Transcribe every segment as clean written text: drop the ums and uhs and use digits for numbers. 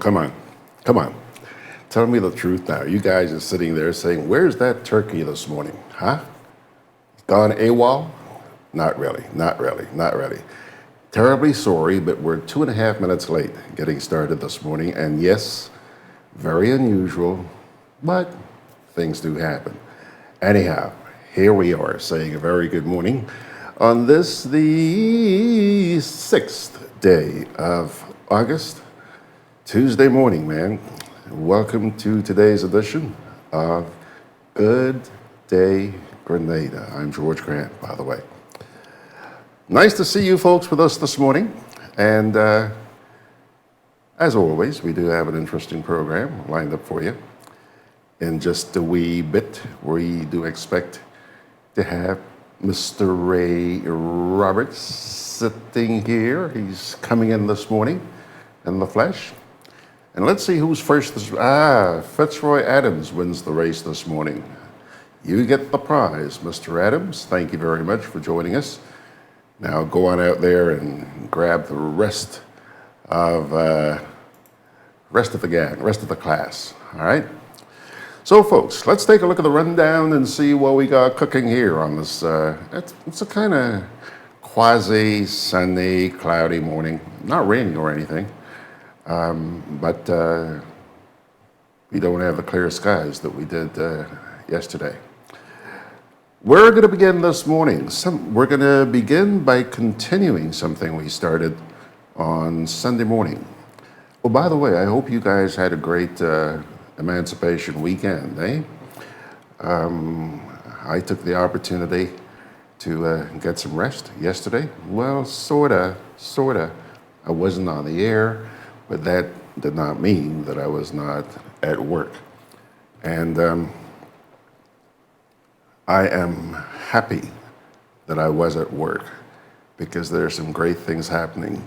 come on. Come on. Tell me the truth now. You guys are sitting there saying, where's that turkey this morning? Huh? Gone AWOL? Not really, not really, not really. Terribly sorry, but we're 2.5 minutes late getting started this morning. And yes, very unusual, but things do happen. Anyhow, here we are saying a very good morning on this, the 6th day of August, Tuesday morning, man. Welcome to today's edition of Gudday Grenada. I'm George Grant, by the way. Nice to see you folks with us this morning. And as always, we do have an interesting program lined up for you. In just a wee bit, we do expect to have Mr. Ray Roberts sitting here. He's coming in this morning in the flesh. And let's see who's first. Fitzroy Adams wins the race this morning. You get the prize, Mr. Adams. Thank you very much for joining us. Now go on out there and grab the rest of the gang, rest of the class, all right? So folks, let's take a look at the rundown and see what we got cooking here on this, it's a kind of quasi-sunny, cloudy morning. Not raining or anything, but we don't have the clear skies that we did yesterday. We're going to begin this morning. We're going to begin by continuing something we started on Sunday morning. Oh, by the way, I hope you guys had a great Emancipation weekend, eh? I took the opportunity to get some rest yesterday. Well, sorta. I wasn't on the air, but that did not mean that I was not at work. And I am happy that I was at work because there are some great things happening.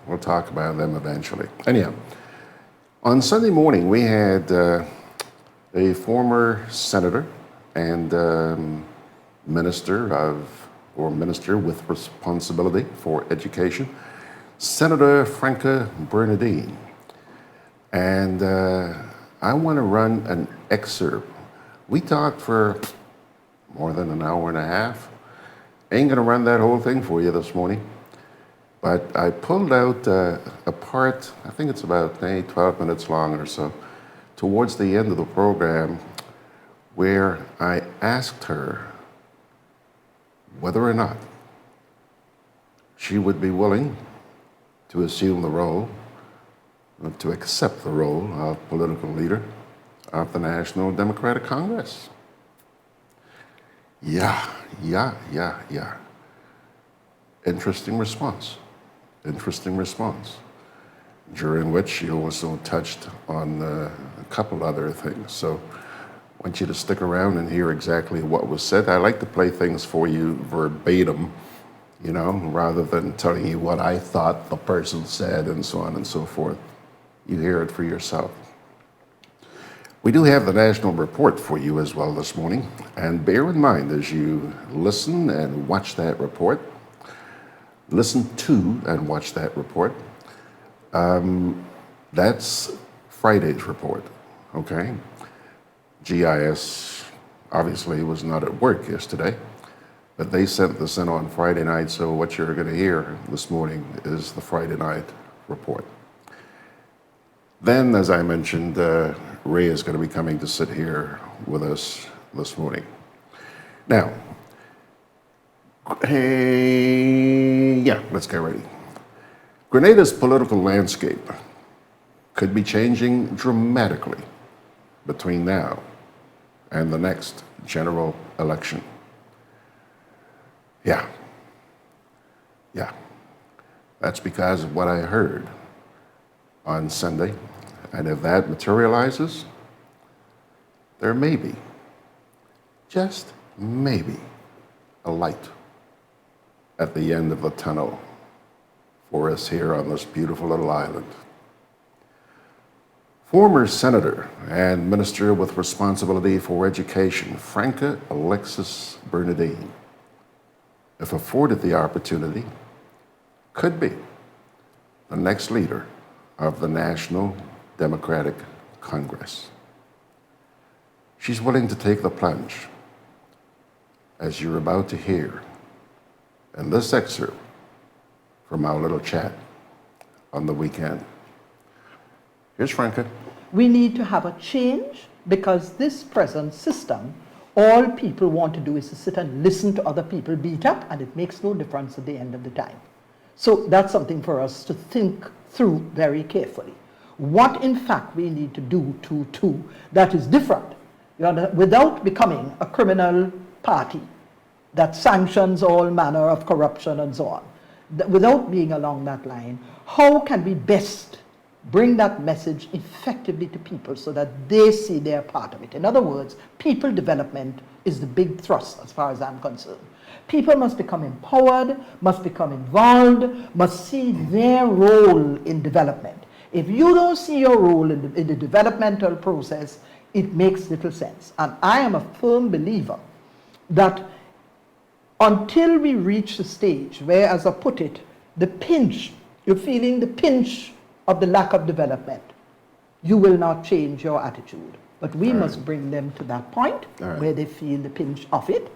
We'll talk about them eventually. Anyhow, on Sunday morning, we had a former senator and minister with responsibility for education, Senator Franca Bernardine. And I want to run an excerpt. We talked for more than an hour and a half. Ain't going to run that whole thing for you this morning. But I pulled out a part, I think it's about 12 minutes long or so, towards the end of the program, where I asked her whether or not she would be willing to assume the role, to accept the role of political leader of the National Democratic Congress. Yeah. Interesting response, during which she also touched on a couple other things. So I want you to stick around and hear exactly what was said. I like to play things for you verbatim, rather than telling you what I thought the person said and so on and so forth. You hear it for yourself. We do have the national report for you as well this morning. And bear in mind as you listen and watch that report, listen to and watch that report. That's Friday's report, okay? GIS obviously was not at work yesterday, but they sent this in on Friday night, so what you're going to hear this morning is the Friday night report. Then, as I mentioned, Ray is going to be coming to sit here with us this morning. Now, let's get ready. Grenada's political landscape could be changing dramatically between now and the next general election. Yeah. That's because of what I heard on Sunday. And if that materializes, there may be, just maybe, a light at the end of the tunnel for us here on this beautiful little island. Former Senator and Minister with responsibility for education, Franca Alexis Bernardine, if afforded the opportunity, could be the next leader of the National Democratic Congress. She's willing to take the plunge, as you're about to hear in this excerpt from our little chat on the weekend. Here's Franca. We need to have a change because this present system, all people want to do is to sit and listen to other people beat up, and it makes no difference at the end of the time. So that's something for us to think through very carefully. What in fact we need to do that is different, without becoming a criminal party that sanctions all manner of corruption and so on. Without being along that line, how can we best bring that message effectively to people so that they see they're part of it? In other words, people development is the big thrust as far as I'm concerned. People must become empowered, must become involved, must see their role in development. If you don't see your role in the developmental process, it makes little sense. And I am a firm believer that until we reach the stage where, as I put it, the pinch, you're feeling the pinch of the lack of development, you will not change your attitude. But we must bring them to that point where they feel the pinch of it.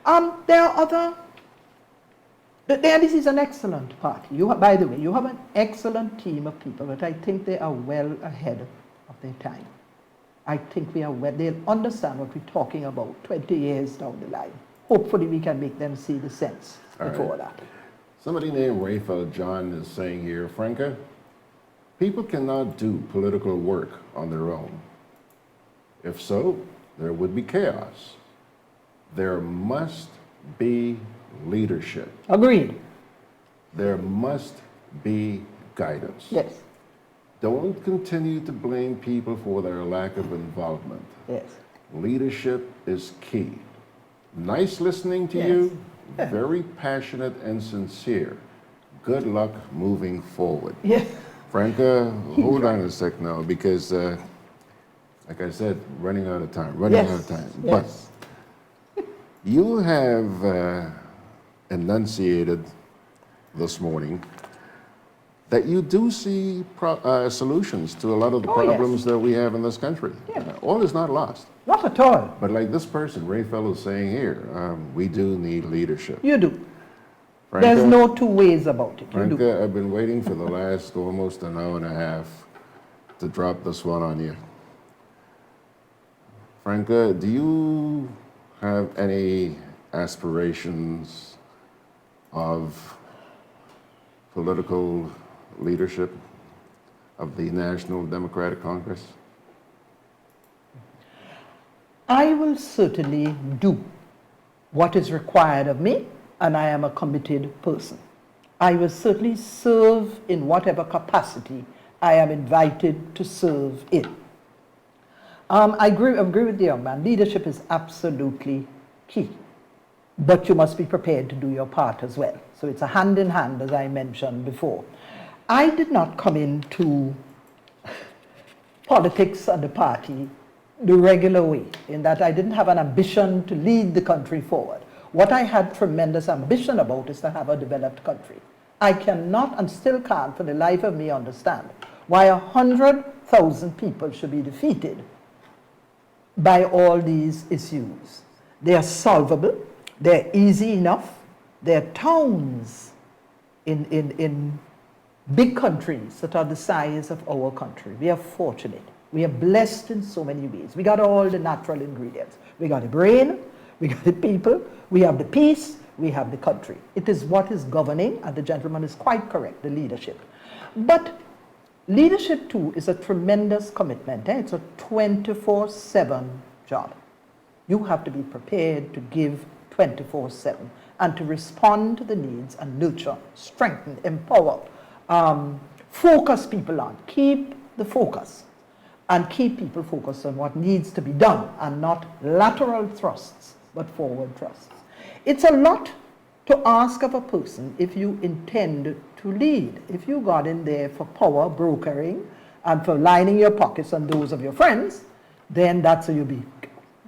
There are other, this is an excellent party. By the way, you have an excellent team of people, but I think they are well ahead of their time. I think they'll understand what we're talking about 20 years down the line. Hopefully we can make them see the sense before that. Somebody named Raphael John is saying here, Franca, people cannot do political work on their own. If so, there would be chaos. There must be leadership. Agreed. There must be guidance. Yes. Don't continue to blame people for their lack of involvement. Yes. Leadership is key. Nice listening to you, very passionate and sincere. Good luck moving forward. Yes. Franca, hold on a sec now, because like I said, running out of time. Yes. But you have enunciated this morning that you do see solutions to a lot of the problems that we have in this country. Yeah. All is not lost. Not at all. But like this person, Ray Fellow, is saying here, we do need leadership. You do. Franca, there's no two ways about it. Franca, I've been waiting for the last almost an hour and a half to drop this one on you. Franca, do you have any aspirations of political leadership of the National Democratic Congress? I will certainly do what is required of me, and I am a committed person. I will certainly serve in whatever capacity I am invited to serve in. I agree with the young man. Leadership is absolutely key, but you must be prepared to do your part as well. So it's a hand in hand, as I mentioned before. I did not come into politics and the party the regular way, in that I didn't have an ambition to lead the country forward. What I had tremendous ambition about is to have a developed country. I cannot and still can't for the life of me understand why 100,000 people should be defeated by all these issues. They are solvable, they're easy enough, they're towns in big countries that are the size of our country. We are fortunate. We are blessed in so many ways. We got all the natural ingredients. We got the brain, we got the people, we have the peace, we have the country. It is what is governing, and the gentleman is quite correct, the leadership. But leadership too is a tremendous commitment. It's a 24/7 job. You have to be prepared to give 24/7 and to respond to the needs and nurture, strengthen, empower, focus people on, keep the focus. And keep people focused on what needs to be done, and not lateral thrusts, but forward thrusts. It's a lot to ask of a person if you intend to lead. If you got in there for power brokering and for lining your pockets and those of your friends, then that's how you'll be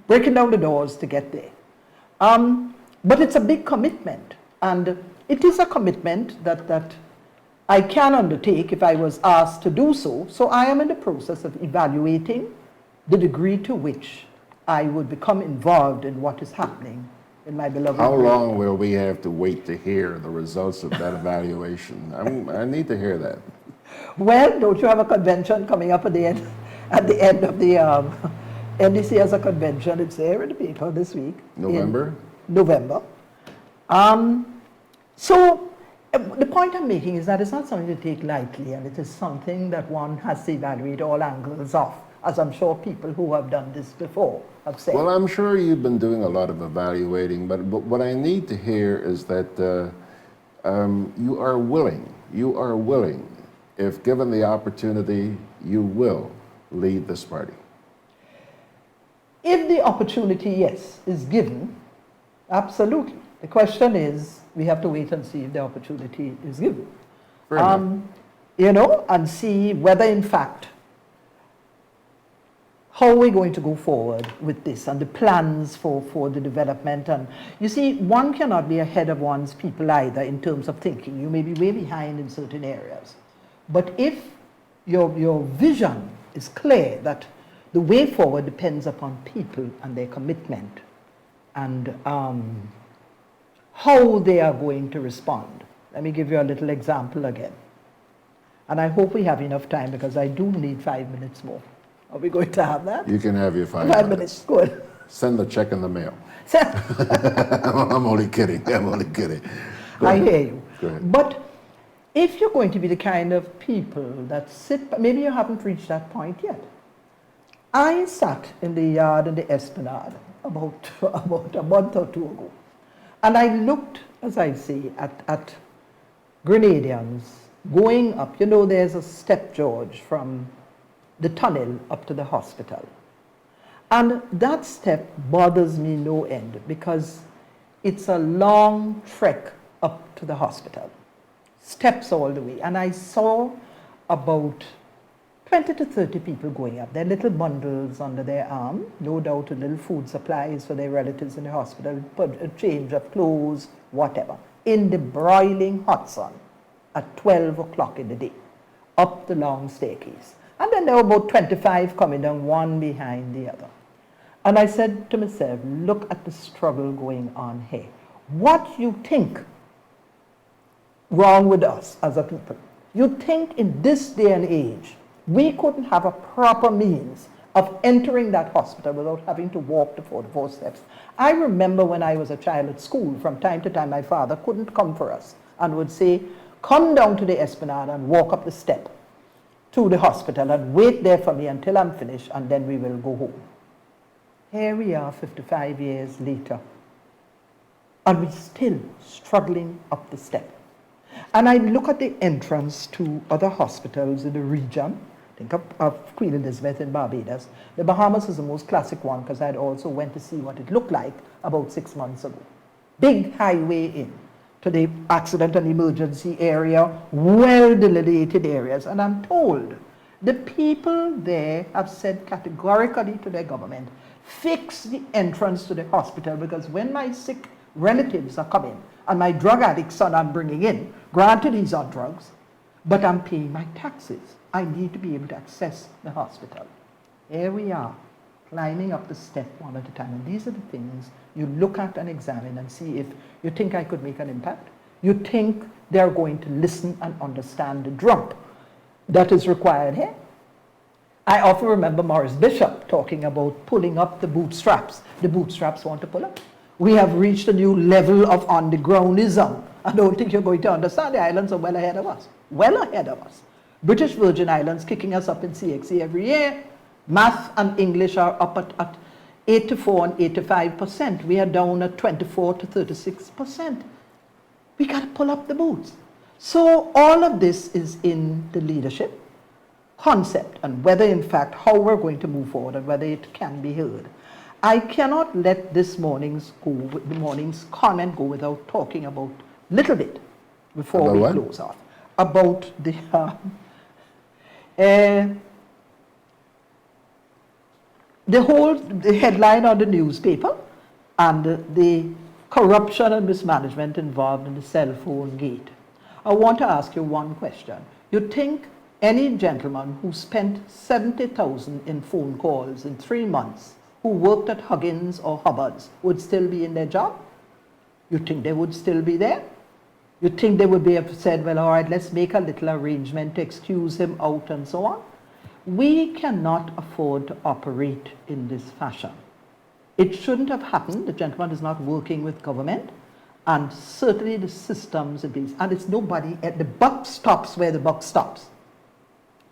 breaking down the doors to get there. But it's a big commitment, and it is a commitment that I can undertake if I was asked to do so. So I am in the process of evaluating the degree to which I would become involved in what is happening in my beloved How Grenada. long will we have to wait to hear the results of that evaluation? I need to hear that. Well, don't you have a convention coming up at the end of the NDC has a convention. It's there in the paper this week. November? In November. So the point I'm making is that it's not something to take lightly, and it is something that one has to evaluate all angles of, as I'm sure people who have done this before have said. Well, I'm sure you've been doing a lot of evaluating, but what I need to hear is that you are willing, if given the opportunity, you will lead this party. If the opportunity, yes, is given, absolutely. The question is, we have to wait and see if the opportunity is given. You know, and see whether in fact, how we're going to go forward with this and the plans for the development. And you see, one cannot be ahead of one's people either in terms of thinking. You may be way behind in certain areas. But if your vision is clear that the way forward depends upon people and their commitment and how they are going to respond. Let me give you a little example again. And I hope we have enough time because I do need 5 minutes more. Are we going to have that? You can have your 5 5 minutes, good. Send the check in the mail. I'm only kidding. I hear you. Go ahead. But if you're going to be the kind of people that sit, maybe you haven't reached that point yet. I sat in the yard in the Esplanade about a month or two ago, and I looked, as I say, at Grenadians going up. You know, there's a step, George, from the tunnel up to the hospital. And that step bothers me no end because it's a long trek up to the hospital. Steps all the way. And I saw about 20 to 30 people going up. Their little bundles under their arm, no doubt with little food supplies for their relatives in the hospital, a change of clothes, whatever, in the broiling hot sun at 12 o'clock in the day, up the long staircase. And then there were about 25 coming down, one behind the other. And I said to myself, look at the struggle going on here. What you think wrong with us as a people? You think in this day and age, we couldn't have a proper means of entering that hospital without having to walk the 44 steps. I remember when I was a child at school, from time to time, my father couldn't come for us and would say, come down to the Esplanade and walk up the step to the hospital and wait there for me until I'm finished and then we will go home. Here we are 55 years later and we're still struggling up the step. And I look at the entrance to other hospitals in the region. Think of Queen Elizabeth in Barbados. The Bahamas is the most classic one because I also went to see what it looked like about 6 months ago. Big highway in to the accident and emergency area, well delineated areas. And I'm told the people there have said categorically to their government, fix the entrance to the hospital because when my sick relatives are coming and my drug addict son I'm bringing in, granted he's on drugs, but I'm paying my taxes. I need to be able to access the hospital. Here we are, climbing up the step one at a time. And these are the things you look at and examine and see if you think I could make an impact. You think they're going to listen and understand the drop that is required here. I often remember Morris Bishop talking about pulling up the bootstraps. The bootstraps want to pull up. We have reached a new level of on-the-groundism. I don't think you're going to understand. The islands are well ahead of us. Well ahead of us. British Virgin Islands kicking us up in CXC every year. Math and English are up at 84 and 85%. We are down at 24 to 36%. We got to pull up the boots. So all of this is in the leadership concept and whether in fact how we're going to move forward and whether it can be heard. I cannot let this morning's comment go without talking about a little bit before we close off about the headline on the newspaper and the corruption and mismanagement involved in the cell phone gate. I want to ask you one question. You think any gentleman who spent 70,000 in phone calls in 3 months, who worked at Huggins or Hubbard's, would still be in their job? You think they would still be there? You think they would be have said, well, all right, let's make a little arrangement to excuse him out and so on? We cannot afford to operate in this fashion. It shouldn't have happened. The gentleman is not working with government, and certainly the systems in place. And it's nobody, the buck stops where the buck stops.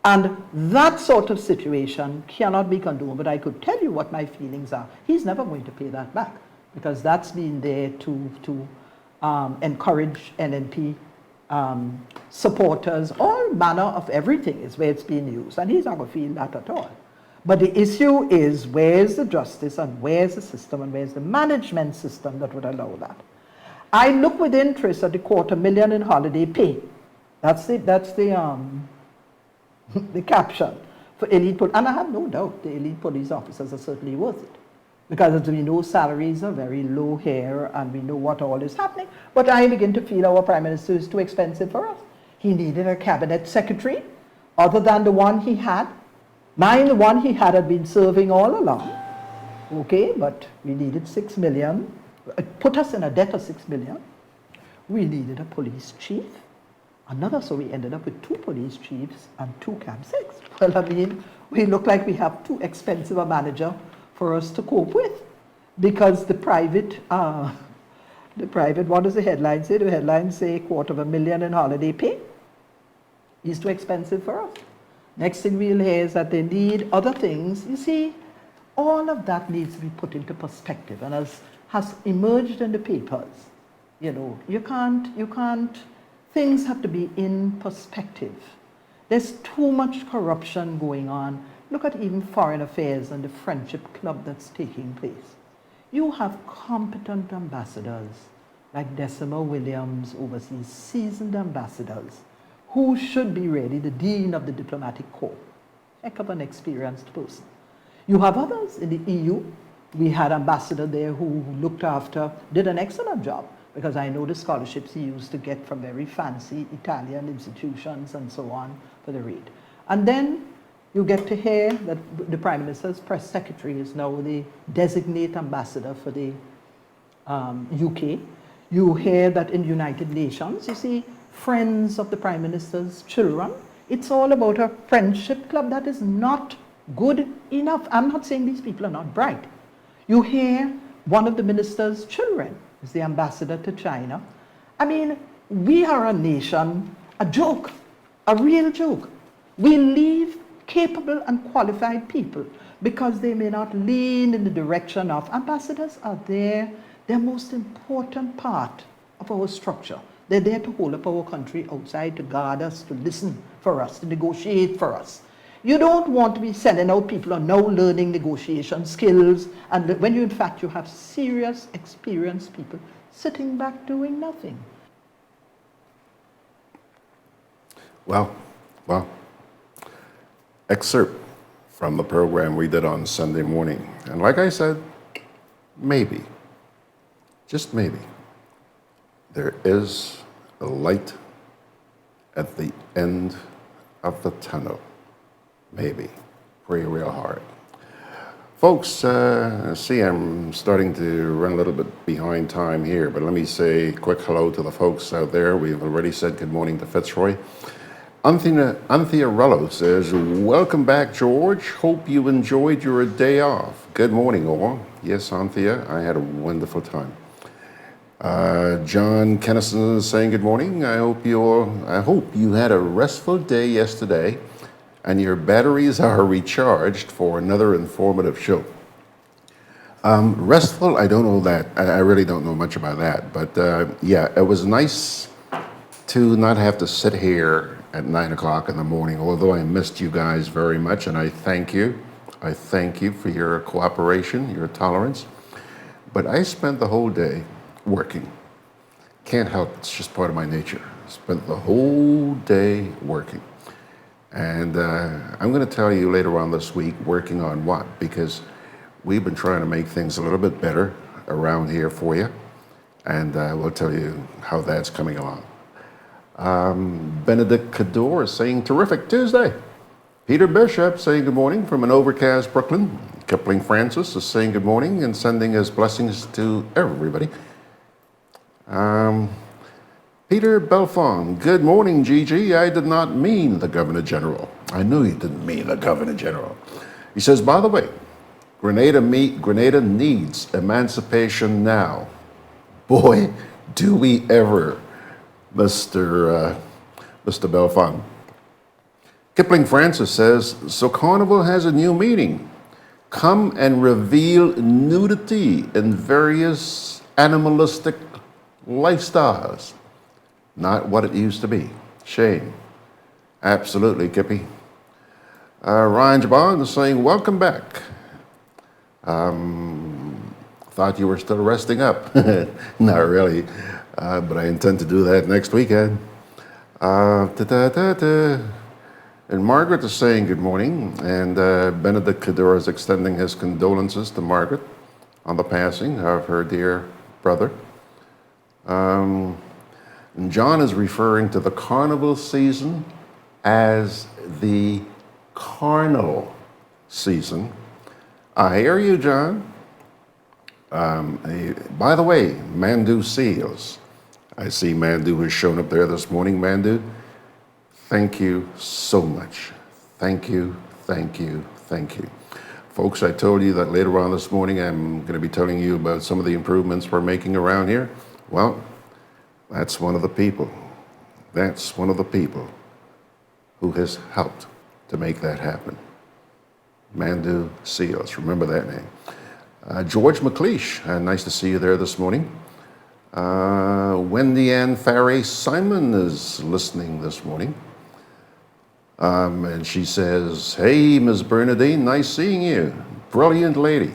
And that sort of situation cannot be condoned, but I could tell you what my feelings are. He's never going to pay that back, because that's been there to encourage NNP supporters. All manner of everything is where it's being used, and he's not going to feel that at all. But the issue is, where's the justice, and where's the system, and where's the management system that would allow that? I look with interest at the $250,000 in holiday pay. That's the the caption for elite police. And I have no doubt the elite police officers are certainly worth it, because as we know, salaries are very low here, and we know what all is happening. But I begin to feel our Prime Minister is too expensive for us. He needed a cabinet secretary other than the one he had. Mine, the one he had been serving all along. Okay, but we needed 6 million. It put us in a debt of 6 million. We needed a police chief. Another, so we ended up with 2 police chiefs and 2 Camp 6. Well, I mean, we look like we have too expensive a manager for us to cope with, because the private, what does the headline say? The headline say $250,000 in holiday pay. He's too expensive for us. Next thing we'll hear is that they need other things. You see, all of that needs to be put into perspective, and as has emerged in the papers, you know, you can't, things have to be in perspective. There's too much corruption going on. Look at even foreign affairs and the friendship club that's taking place. You have competent ambassadors like Decima Williams overseas, seasoned ambassadors, who should be ready, the Dean of the Diplomatic Corps, heck of an experienced person. You have others in the EU. We had an ambassador there who looked after, did an excellent job, because I know the scholarships he used to get from very fancy Italian institutions and so on for the read. And then you get to hear that the Prime Minister's press secretary is now the designate ambassador for the UK. You hear that in the United Nations, you see, friends of the Prime Minister's children. It's all about a friendship club that is not good enough. I'm not saying these people are not bright. You hear one of the minister's children is the ambassador to China. I mean, we are a nation, a joke, a real joke. We leave capable and qualified people because they may not lean in the direction of. Ambassadors are there, they're most important part of our structure. They're there to hold up our country outside, to guard us, to listen for us, to negotiate for us. You don't want to be sending out people who are now learning negotiation skills, and when you, in fact, you have serious, experienced people sitting back doing nothing. Well, excerpt from the program we did on Sunday morning. And like I said, maybe, just maybe, there is a light at the end of the tunnel. Maybe. Pray real hard. Folks, see, I'm starting to run a little bit behind time here, but let me say a quick hello to the folks out there. We've already said good morning to Fitzroy. Anthea Rello says, welcome back, George. Hope you enjoyed your day off. Good morning, all. Yes, Anthea, I had a wonderful time. John Kennison is saying good morning. I hope you had a restful day yesterday and your batteries are recharged for another informative show. Restful, I don't know that. I really don't know much about that. But yeah, it was nice to not have to sit here at 9 o'clock in the morning, although I missed you guys very much, and I thank you. I thank you for your cooperation, your tolerance. But I spent the whole day working. Can't help it, it's just part of my nature. Spent the whole day working. And I'm going to tell you later on this week working on what, because we've been trying to make things a little bit better around here for you, and we'll tell you how that's coming along. Benedict Cador saying terrific Tuesday. Peter Bishop saying good morning from an overcast Brooklyn. Kipling Francis is saying good morning and sending his blessings to everybody. Peter Belfon, good morning, Gigi. I did not mean the Governor General. I knew you didn't mean the Governor General. He says, by the way, Grenada needs emancipation now. Boy, do we ever, Mr. Belfon. Kipling Francis says, so Carnival has a new meaning. Come and reveal nudity in various animalistic lifestyles. Not what it used to be. Shame. Absolutely, Kippy. Ryan Jabon is saying, welcome back. Thought you were still resting up. Not really, but I intend to do that next weekend. And Margaret is saying good morning, and Benedict Cador is extending his condolences to Margaret on the passing of her dear brother. And John is referring to the carnival season as the carnal season. I hear you, John. By the way, Mandu Seals. I see Mandu has shown up there this morning. Mandu, thank you so much. Thank you, thank you, thank you. Folks, I told you that later on this morning I'm going to be telling you about some of the improvements we're making around here. Well, that's one of the people. That's one of the people who has helped to make that happen. Mandu Seals, remember that name. George McLeish, nice to see you there this morning. Wendy Ann Farray Simon is listening this morning. And she says, hey, Ms. Bernadine, nice seeing you. Brilliant lady.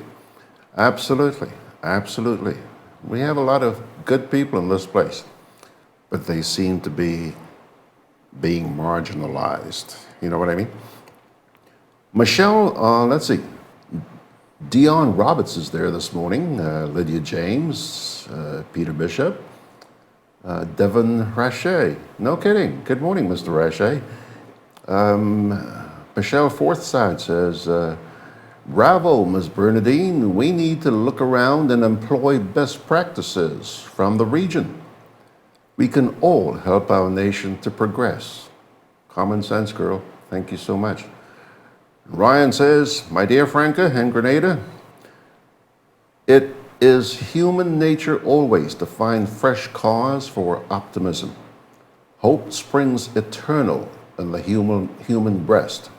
Absolutely, absolutely. We have a lot of good people in this place, but they seem to be being marginalized. You know what I mean? Michelle, let's see. Dion Roberts is there this morning. Lydia James, Peter Bishop, Devon Rache. No kidding. Good morning, Mr. Rache. Michelle Forthside says, bravo, Ms. Bernadine. We need to look around and employ best practices from the region. We can all help our nation to progress. Common sense, girl. Thank you so much. Ryan says, my dear Franca and Grenada, it is human nature always to find fresh cause for optimism. Hope springs eternal in the human breast,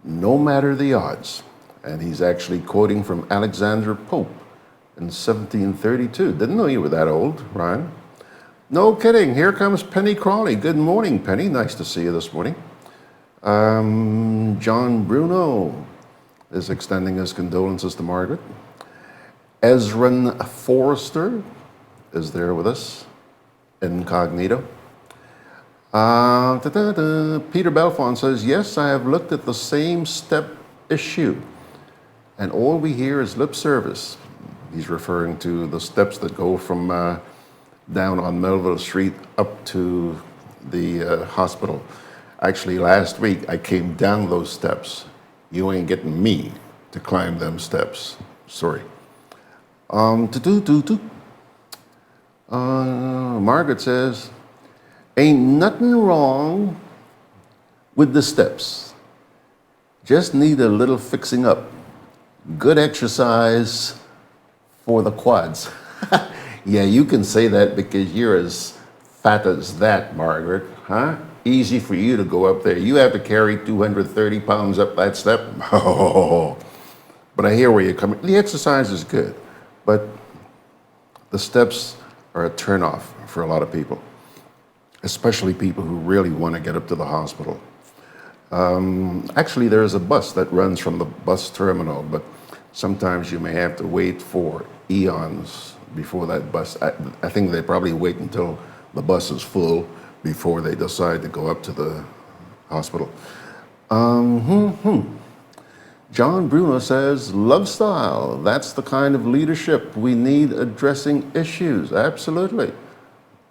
no matter the odds. And he's actually quoting from Alexander Pope in 1732. Didn't know you were that old, Ryan. No kidding. Here comes Penny Crawley. Good morning, Penny. Nice to see you this morning. John Bruno is extending his condolences to Margaret. Ezran Forrester is there with us, incognito. Peter Belfon says, yes, I have looked at the same step issue, and all we hear is lip service. He's referring to the steps that go from down on Melville Street up to the hospital. Actually, last week I came down those steps. You ain't getting me to climb them steps. Sorry. Margaret says, ain't nothing wrong with the steps. Just need a little fixing up. Good exercise for the quads. Yeah, you can say that because you're as fat as that, Margaret, huh? Easy for you to go up there. You have to carry 230 pounds up that step. Oh, but I hear where you're coming. The exercise is good, but the steps are a turnoff for a lot of people, especially people who really want to get up to the hospital. Actually, there's a bus that runs from the bus terminal, but sometimes you may have to wait for eons before that bus. I think they probably wait until the bus is full before they decide to go up to the hospital. John Bruno says, love style, that's the kind of leadership we need addressing issues. Absolutely.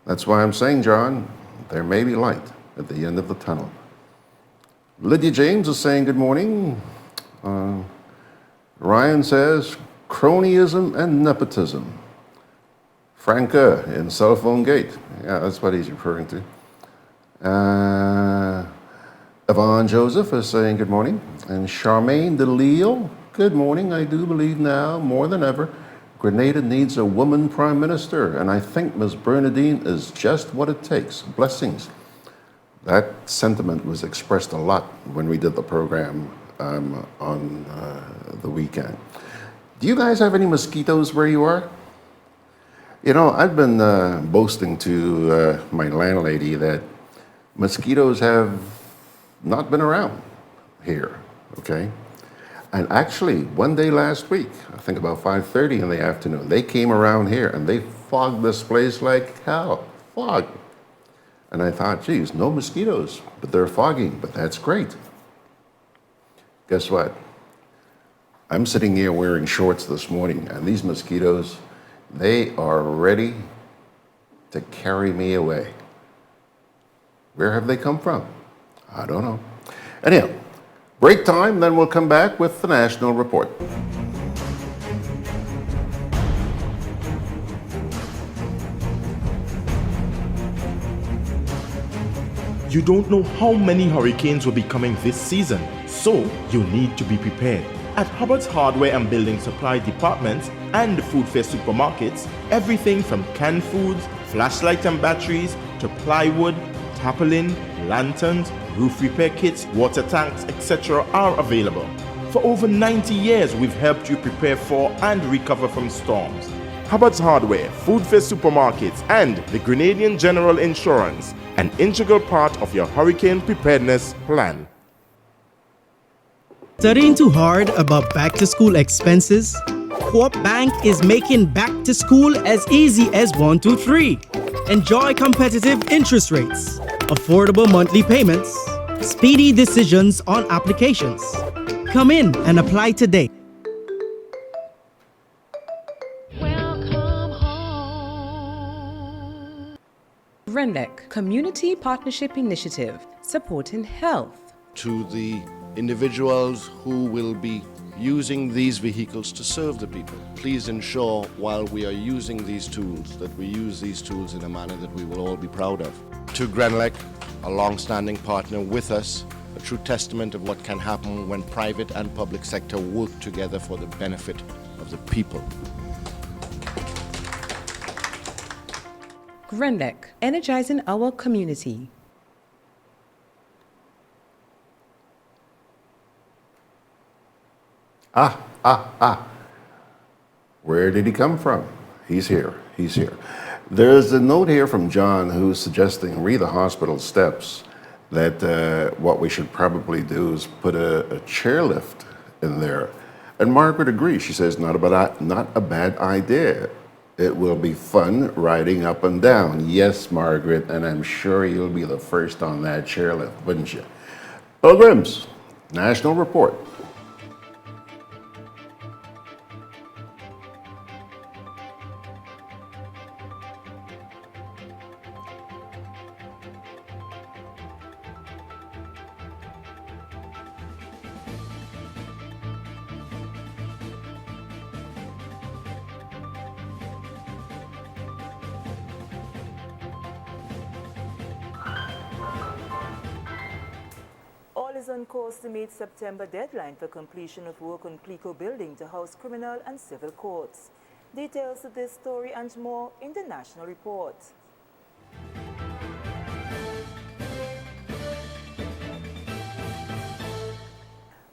That's why I'm saying, John, There may be light at the end of the tunnel. Lydia James is saying good morning. Ryan says cronyism and nepotism. Franca in Cell Phone Gate. Yeah, that's what he's referring to. Yvonne Joseph is saying good morning. And Charmaine DeLille, good morning. I do believe now, more than ever, Grenada needs a woman prime minister. And I think Ms. Bernadine is just what it takes. Blessings. That sentiment was expressed a lot when we did the program on the weekend. Do you guys have any mosquitoes where you are? You know, I've been boasting to my landlady that mosquitoes have not been around here, okay? And actually, one day last week, I think about 5:30 in the afternoon, they came around here and they fogged this place like hell, fog. And I thought, geez, no mosquitoes, but they're fogging, but that's great. Guess what? I'm sitting here wearing shorts this morning, and these mosquitoes, they are ready to carry me away. Where have they come from? I don't know. Anyhow, break time, then we'll come back with the National Report. You don't know how many hurricanes will be coming this season, so you need to be prepared. At Hubbard's Hardware and Building Supply Departments and Food Fair Supermarkets, everything from canned foods, flashlights and batteries, to plywood, tarpaulin, lanterns, roof repair kits, water tanks, etc. are available. For over 90 years, we've helped you prepare for and recover from storms. Hubbard's Hardware, Food Fair Supermarkets, and the Grenadian General Insurance, an integral part of your hurricane preparedness plan. Studying too hard about back-to-school expenses? Co-op Bank is making back to school as easy as 1, 2, 3. Enjoy competitive interest rates, affordable monthly payments, speedy decisions on applications. Come in and apply today. GRENADA Community Partnership Initiative, supporting health. To the individuals who will be using these vehicles to serve the people, please ensure while we are using these tools that we use these tools in a manner that we will all be proud of. To GRENADA, a long-standing partner with us, a true testament of what can happen when private and public sector work together for the benefit of the people. GRENADA, energizing our community. Where did he come from? He's here. He's here. There's a note here from John who's suggesting re the hospital steps that what we should probably do is put a chairlift in there. And Margaret agrees. She says, not a bad idea. It will be fun riding up and down. Yes, Margaret, and I'm sure you'll be the first on that chairlift, wouldn't you? Pilgrims, National Report. All is on course to meet September deadline for completion of work on Clico building to house criminal and civil courts. Details of this story and more in the National Report.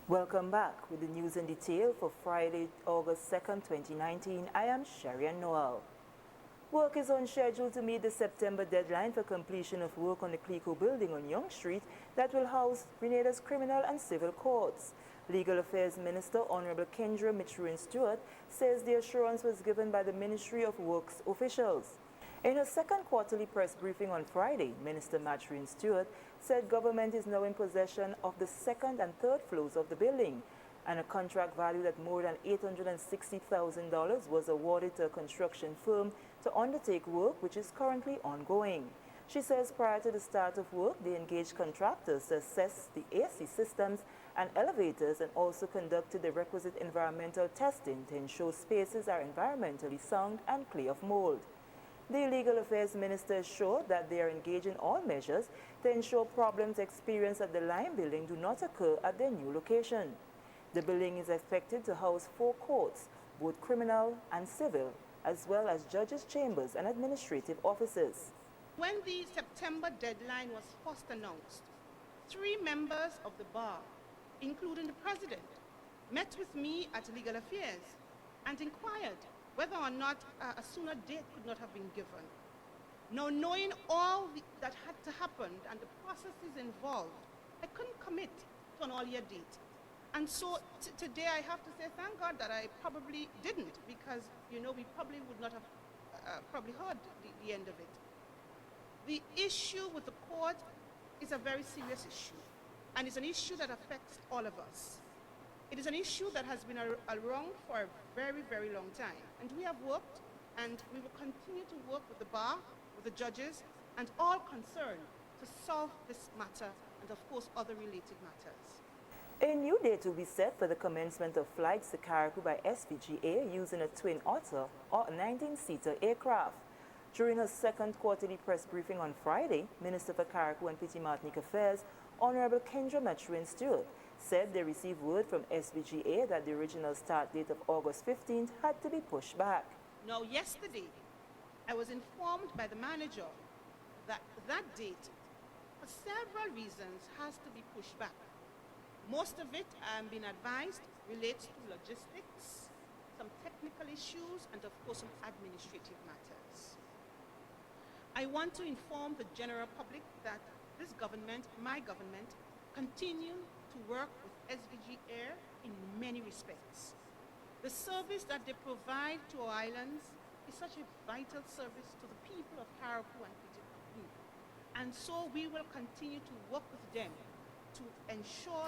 Welcome back with the news in detail for Friday, August 2nd, 2019. I am Sherian Noel. Work is on schedule to meet the September deadline for completion of work on the Clico building on Yonge Street that will house Grenada's criminal and civil courts. Legal Affairs Minister Honorable Kendra Mitchell-Stewart says the assurance was given by the Ministry of Works officials. In her second quarterly press briefing on Friday, Minister Mitchell-Stewart said government is now in possession of the second and third floors of the building, and a contract valued at more than $860,000 was awarded to a construction firm to undertake work which is currently ongoing. She says prior to the start of work, they engaged contractors to assess the AC systems and elevators and also conducted the requisite environmental testing to ensure spaces are environmentally sound and clear of mold. The Legal Affairs Minister assured that they are engaging all measures to ensure problems experienced at the Lime building do not occur at their new location. The building is expected to house 4 courts, both criminal and civil, as well as judges' chambers and administrative offices. When the September deadline was first announced, 3 members of the bar, including the president, met with me at Legal Affairs and inquired whether or not a sooner date could not have been given. Now, knowing all that had to happen and the processes involved, I couldn't commit to an all-year date. And so today I have to say thank God that I probably didn't, because, you know, we probably would not have probably heard the end of it. The issue with the court is a very serious issue, and it's an issue that affects all of us. It is an issue that has been around for a very, very long time, and we have worked, and we will continue to work with the bar, with the judges, and all concerned to solve this matter, and of course other related matters. A new date will be set for the commencement of flights to Carriacou by SVGA using a Twin Otter or a 19-seater aircraft. During her second quarterly press briefing on Friday, Minister for Carriacou and Petite Martinique Affairs, Honorable Kendra Mathurin Stewart, said they received word from SVGA that the original start date of August 15th had to be pushed back. Now, yesterday, I was informed by the manager that that date, for several reasons, has to be pushed back. Most of it, I'm being advised, relates to logistics, some technical issues, and of course some administrative matters. I want to inform the general public that this government, my government, continue to work with SVG Air in many respects. The service that they provide to our islands is such a vital service to the people of Carriacou and Petite Martinique. And so we will continue to work with them to ensure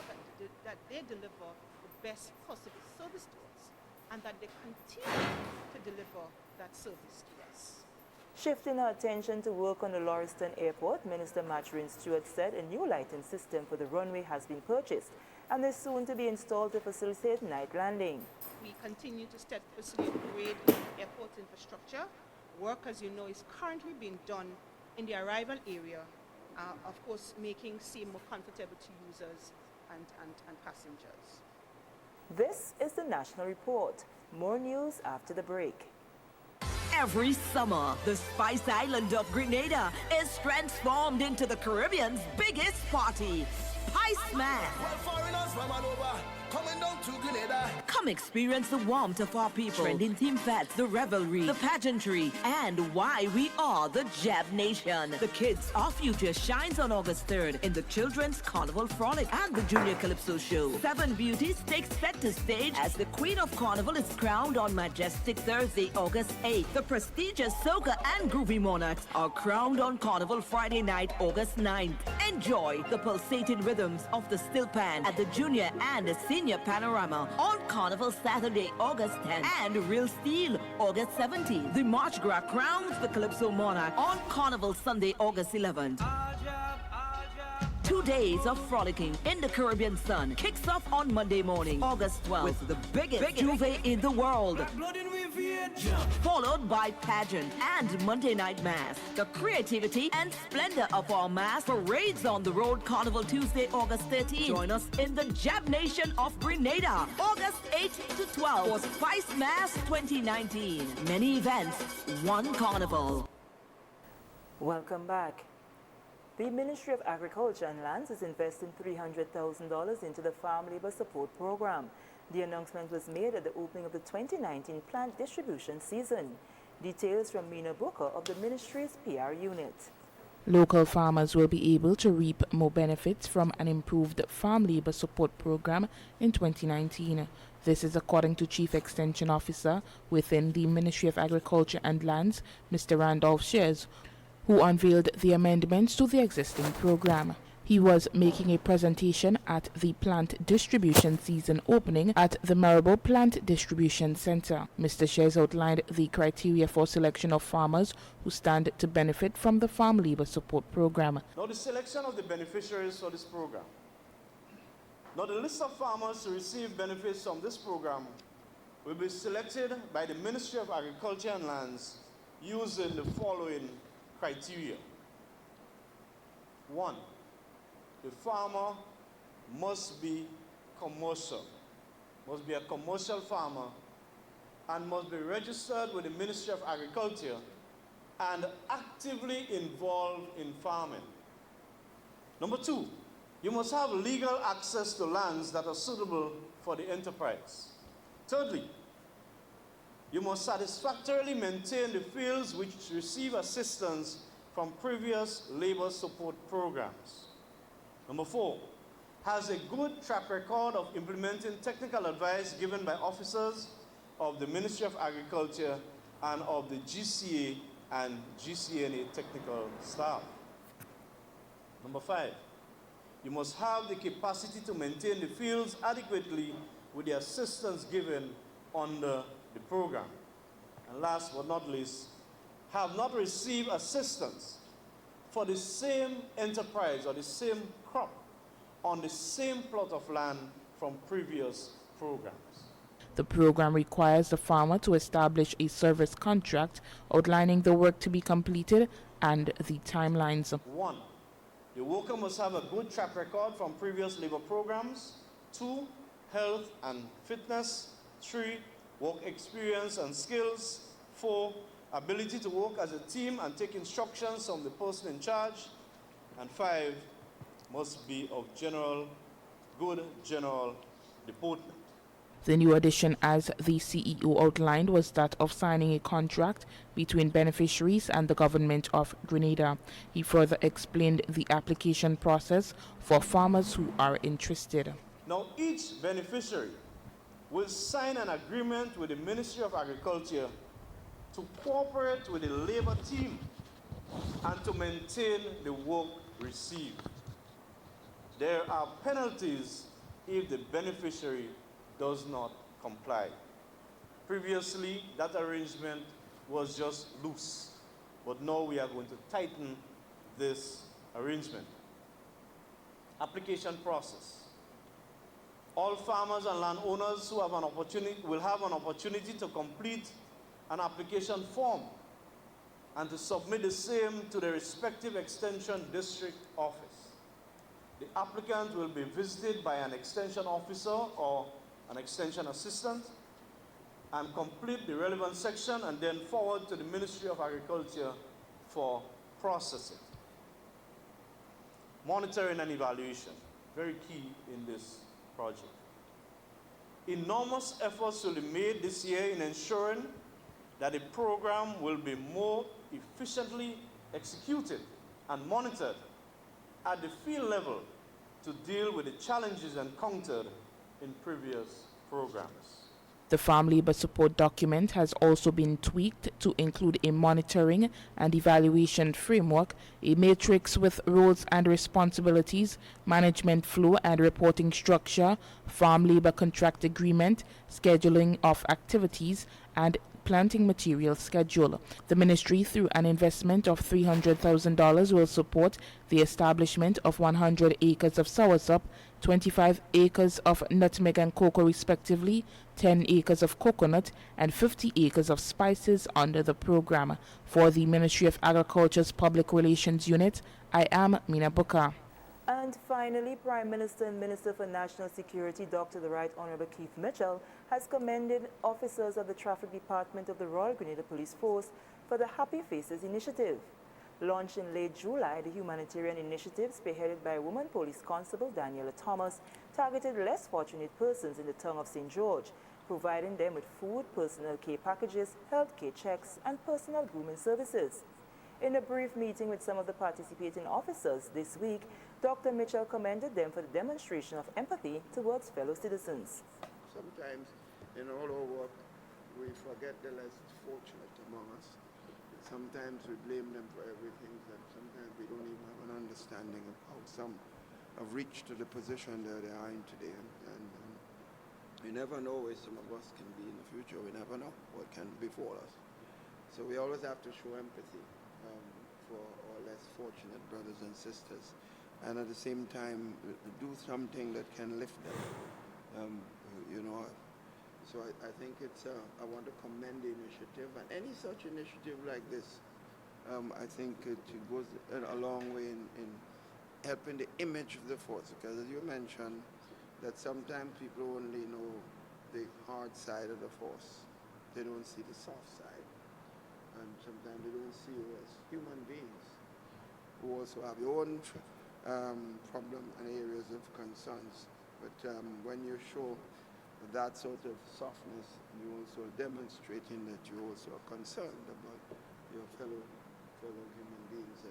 that they deliver the best possible service to us and that they continue to deliver that service to us. Shifting her attention to work on the Lauriston Airport, Minister Mathurin Stewart said a new lighting system for the runway has been purchased and is soon to be installed to facilitate night landing. We continue to steadfastly upgrade airport infrastructure. Work, as you know, is currently being done in the arrival area, of course, making sea more comfortable to users and passengers. This is the National Report. More news after the break. Every summer, the Spice Island of Grenada is transformed into the Caribbean's biggest party, Spice Man. Coming down to Grenada. Come experience the warmth of our people, trending theme fetes, the revelry, the pageantry, and why we are the Jab Nation. The Kids Our Future shines on August 3rd in the Children's Carnival Frolic and the Junior Calypso Show. 7 beauties take center stage as the Queen of Carnival is crowned on majestic Thursday, August 8th. The prestigious Soca and Groovy Monarchs are crowned on Carnival Friday night, August 9th. Enjoy the pulsating rhythms of the Still Pan at the Junior and the Senior Panorama on Carnival Saturday, August 10th, and Real Steel, August 17th. The March Gras crowns the Calypso Monarch on Carnival Sunday, August 11th. 2 days of frolicking in the Caribbean sun kicks off on Monday morning, August 12th, with the biggest juve in the world, followed by pageant and Monday night mass. The creativity and splendor of our mass parades on the road Carnival Tuesday, August 13th. Join us in the Jab Nation of Grenada, August 8th to 12th for Spice Mass 2019. Many events, one carnival. Welcome back. The Ministry of Agriculture and Lands is investing $300,000 into the Farm Labor Support Program. The announcement was made at the opening of the 2019 plant distribution season. Details from Mina Booker of the Ministry's PR unit. Local farmers will be able to reap more benefits from an improved Farm Labor Support Program in 2019. This is according to Chief Extension Officer within the Ministry of Agriculture and Lands, Mr. Randolph Shears, who unveiled the amendments to the existing program. He was making a presentation at the plant distribution season opening at the Marable Plant Distribution Center. Mr. Shares outlined the criteria for selection of farmers who stand to benefit from the Farm Labor Support Program. Now, the selection of the beneficiaries for this program. Now, the list of farmers to receive benefits from this program will be selected by the Ministry of Agriculture and Lands using the following criteria. 1. The farmer must be commercial, must be a commercial farmer, and must be registered with the Ministry of Agriculture and actively involved in farming. Number 2, you must have legal access to lands that are suitable for the enterprise. Thirdly, you must satisfactorily maintain the fields which receive assistance from previous labor support programs. Number 4, has a good track record of implementing technical advice given by officers of the Ministry of Agriculture and of the GCA and GCNA technical staff. Number 5, you must have the capacity to maintain the fields adequately with the assistance given under the program. And last but not least, have not received assistance for the same enterprise or the same crop on the same plot of land from previous programs. The program requires the farmer to establish a service contract outlining the work to be completed and the timelines. 1, the worker must have a good track record from previous labor programs. 2, health and fitness. 3, work experience and skills. 4, ability to work as a team and take instructions from the person in charge. And 5, must be of good general deportment. The new addition, as the CEO outlined, was that of signing a contract between beneficiaries and the government of Grenada. He further explained the application process for farmers who are interested. Now, each beneficiary will sign an agreement with the Ministry of Agriculture to cooperate with the labor team and to maintain the work received. There are penalties if the beneficiary does not comply. Previously, that arrangement was just loose, but now we are going to tighten this arrangement. Application process. All farmers and landowners who have an opportunity will have an opportunity to complete an application form and to submit the same to the respective extension district office. The applicant will be visited by an extension officer or an extension assistant and complete the relevant section and then forward to the Ministry of Agriculture for processing. Monitoring and evaluation, very key in this project. Enormous efforts will be made this year in ensuring that the program will be more efficiently executed and monitored at the field level to deal with the challenges encountered in previous programs. The Farm Labor Support document has also been tweaked to include a monitoring and evaluation framework, a matrix with roles and responsibilities, management flow and reporting structure, farm labor contract agreement, scheduling of activities, and planting material schedule. The ministry, through an investment of $300,000, will support the establishment of 100 acres of soursop, 25 acres of nutmeg and cocoa respectively, 10 acres of coconut, and 50 acres of spices under the program. For the Ministry of Agriculture's Public Relations Unit, I am Mina Buka. And finally, Prime Minister and Minister for National Security, Dr. the Right Honorable Keith Mitchell, has commended officers of the Traffic Department of the Royal Grenada Police Force for the Happy Faces initiative. Launched in late July, the humanitarian initiative, spearheaded by woman police constable Daniela Thomas, targeted less fortunate persons in the town of St. George, providing them with food, personal care packages, health care checks, and personal grooming services. In a brief meeting with some of the participating officers this week, Dr. Mitchell commended them for the demonstration of empathy towards fellow citizens. Sometimes in all our work, we forget the less fortunate among us. sometimes we blame them for everything, and sometimes we don't even have an understanding of how some have reached to the position that they are in today. And we never know where some of us can be in the future. We never know what can befall us. So we always have to show empathy for our less fortunate brothers and sisters, and at the same time do something that can lift them. So I think it's, I want to commend the initiative, and any such initiative like this, I think it goes a long way in helping the image of the force, because as you mentioned, that sometimes people only know the hard side of the force. They don't see the soft side. And sometimes they don't see you as human beings who also have your own problem and areas of concerns. But when you show that sort of softness, you also demonstrating that you also are concerned about your fellow human beings,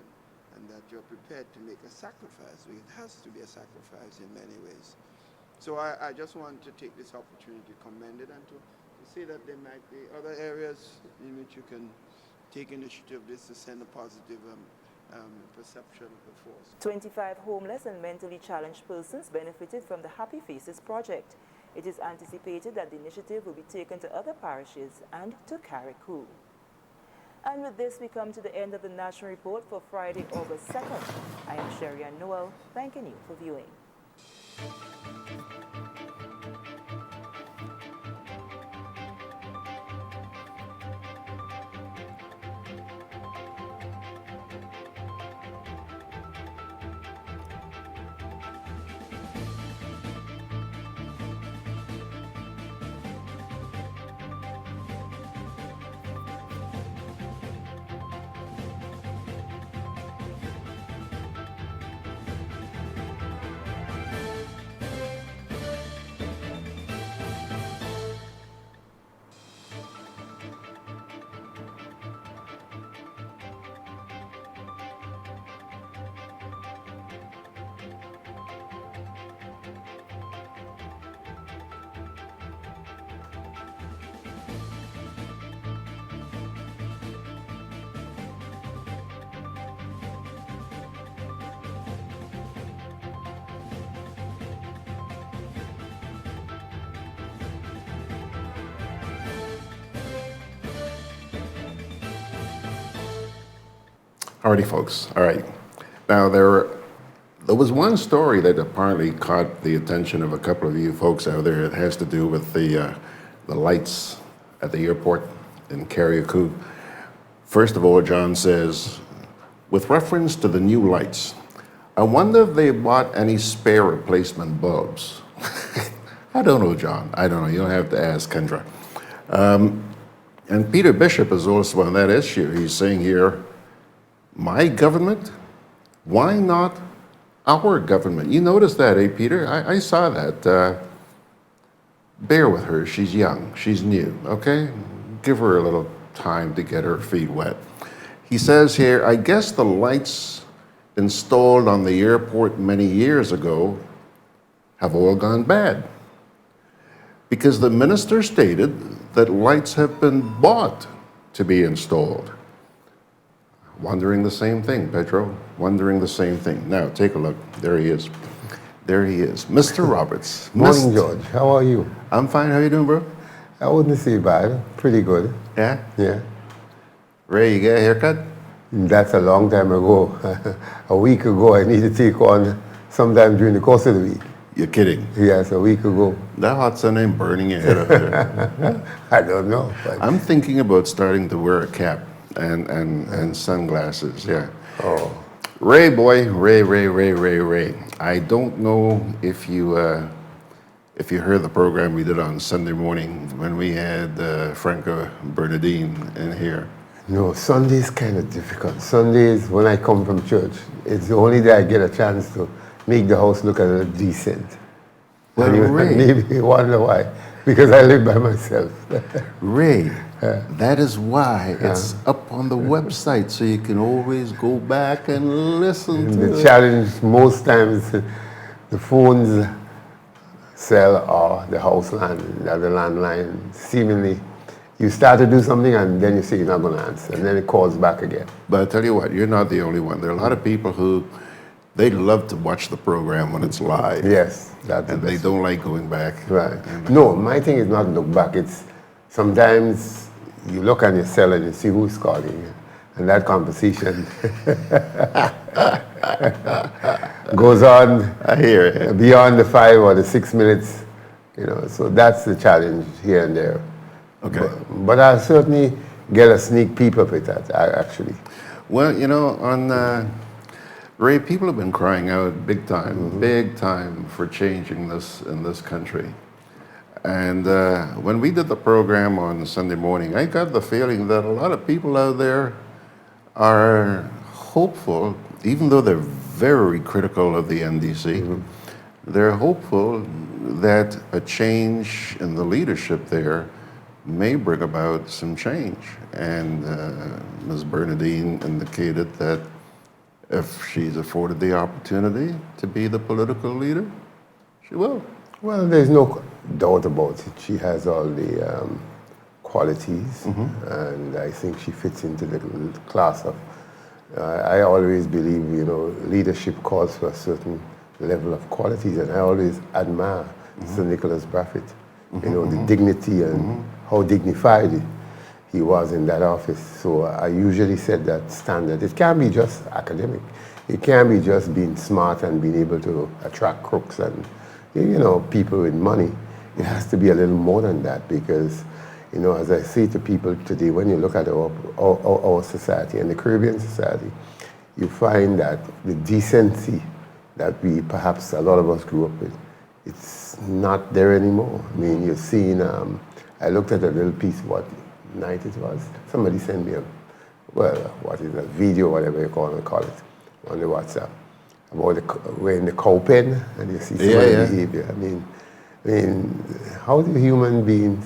and that you're prepared to make a sacrifice. It has to be a sacrifice in many ways. So I just want to take this opportunity to commend it and to say that there might be other areas in which you can take initiative this to send a positive perception of the force. 25 homeless and mentally challenged persons benefited from the Happy Faces project. It is anticipated that the initiative will be taken to other parishes and to Carriacou. And with this, we come to the end of the National Report for Friday, August 2nd. I am Sherry Noel, thanking you for viewing. Alrighty, folks. All right. Now, there was one story that apparently caught the attention of a couple of you folks out there. It has to do with the lights at the airport in Carriacou. First of all, John says, with reference to the new lights, I wonder if they bought any spare replacement bulbs. I don't know, John. I don't know. You don't have to ask Kendra. And Peter Bishop is also on that issue. He's saying here, my government? Why not our government? You noticed that, eh, Peter? I saw that. Bear with her. She's young. She's new, okay? Give her a little time to get her feet wet. He says here, I guess the lights installed on the airport many years ago have all gone bad, because the minister stated that lights have been bought to be installed. Wondering the same thing, Pedro. Wondering the same thing. Now, take a look. There he is. There he is. Mr. Roberts. Morning, George. How are you? I'm fine. How you doing, bro? I wouldn't say bad. Pretty good. Yeah? Yeah. Ray, you get a haircut? That's a long time ago. A week ago, I need to take on sometime during the course of the week. You're kidding? Yes, a week ago. That hot sun ain't burning your head up there. I don't know. I'm thinking about starting to wear a cap and sunglasses, yeah. Oh. Ray, boy, Ray. I don't know if you heard the program we did on Sunday morning when we had Franca Bernadine in here. No, Sunday's kind of difficult. Sundays, when I come from church, it's the only day I get a chance to make the house look a little decent. Well, Ray, maybe you wonder why. Because I live by myself. Ray, that is why it's up on the website, so you can always go back and listen to the challenge most times, the phones cell or the house line, the landline, seemingly You start to do something and then you say you're not going to answer, and then it calls back again. But I tell you what, you're not the only one. There are a lot of people who, they love to watch the program when it's live. Yes, that's and the they best. don't like going back. Right. No, my thing is not look back. It's sometimes you look on your cell and you see who's calling you, and that conversation goes on. I hear it. Beyond the 5 or the 6 minutes, you know. So that's the challenge here and there. Okay. But I certainly get a sneak peek of it, actually. Well, you know, on Ray, people have been crying out big time for changing this in this country. And when we did the program on Sunday morning, I got the feeling that a lot of people out there are hopeful, even though they're very critical of the NDC, they're hopeful that a change in the leadership there may bring about some change. And Ms. Bernadine indicated that if she's afforded the opportunity to be the political leader, she will. Well, there's no doubt about it. She has all the qualities, and I think she fits into the class of. I always believe, you know, leadership calls for a certain level of qualities, and I always admire Sir Nicholas Brafitt. You know, the dignity and how dignified he was in that office. So I usually set that standard. It can't be just academic. It can't be just being smart and being able to attract crooks and, you know, people with money. It has to be a little more than that, because, you know, as I say to people today, when you look at our society and the Caribbean society, you find that the decency that we, perhaps a lot of us grew up with, it's not there anymore. I mean, you're seeing, I looked at a little piece, what night it was. Somebody sent me what is a video, whatever you call it, on the WhatsApp, about wearing the cow pen, and you see some of the behavior. I mean, how do human beings,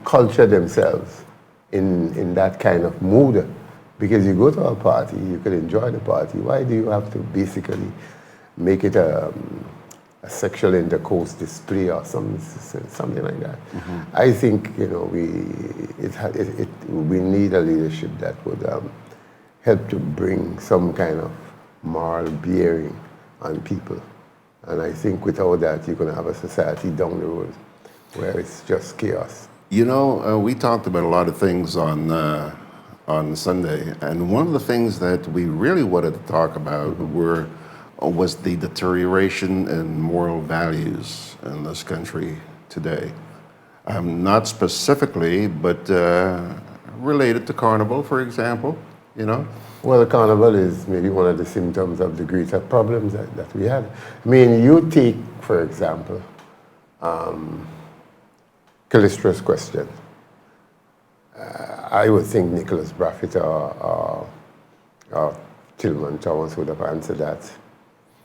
culture themselves in that kind of mood? Because you go to a party, you could enjoy the party. Why do you have to basically make it a sexual intercourse display or something like that? I think, you know, we need a leadership that would help to bring some kind of moral bearing on people. And I think without that, you're going to have a society down the road where it's just chaos. You know, we talked about a lot of things on Sunday, and one of the things that we really wanted to talk about was the deterioration in moral values in this country today. Not specifically, but related to Carnival, for example, you know? Well, the Carnival is maybe one of the symptoms of the greater problems that we had. I mean, you take, for example, Callistra's question. I would think Nicholas Brafitt or Tillman Thomas would have answered that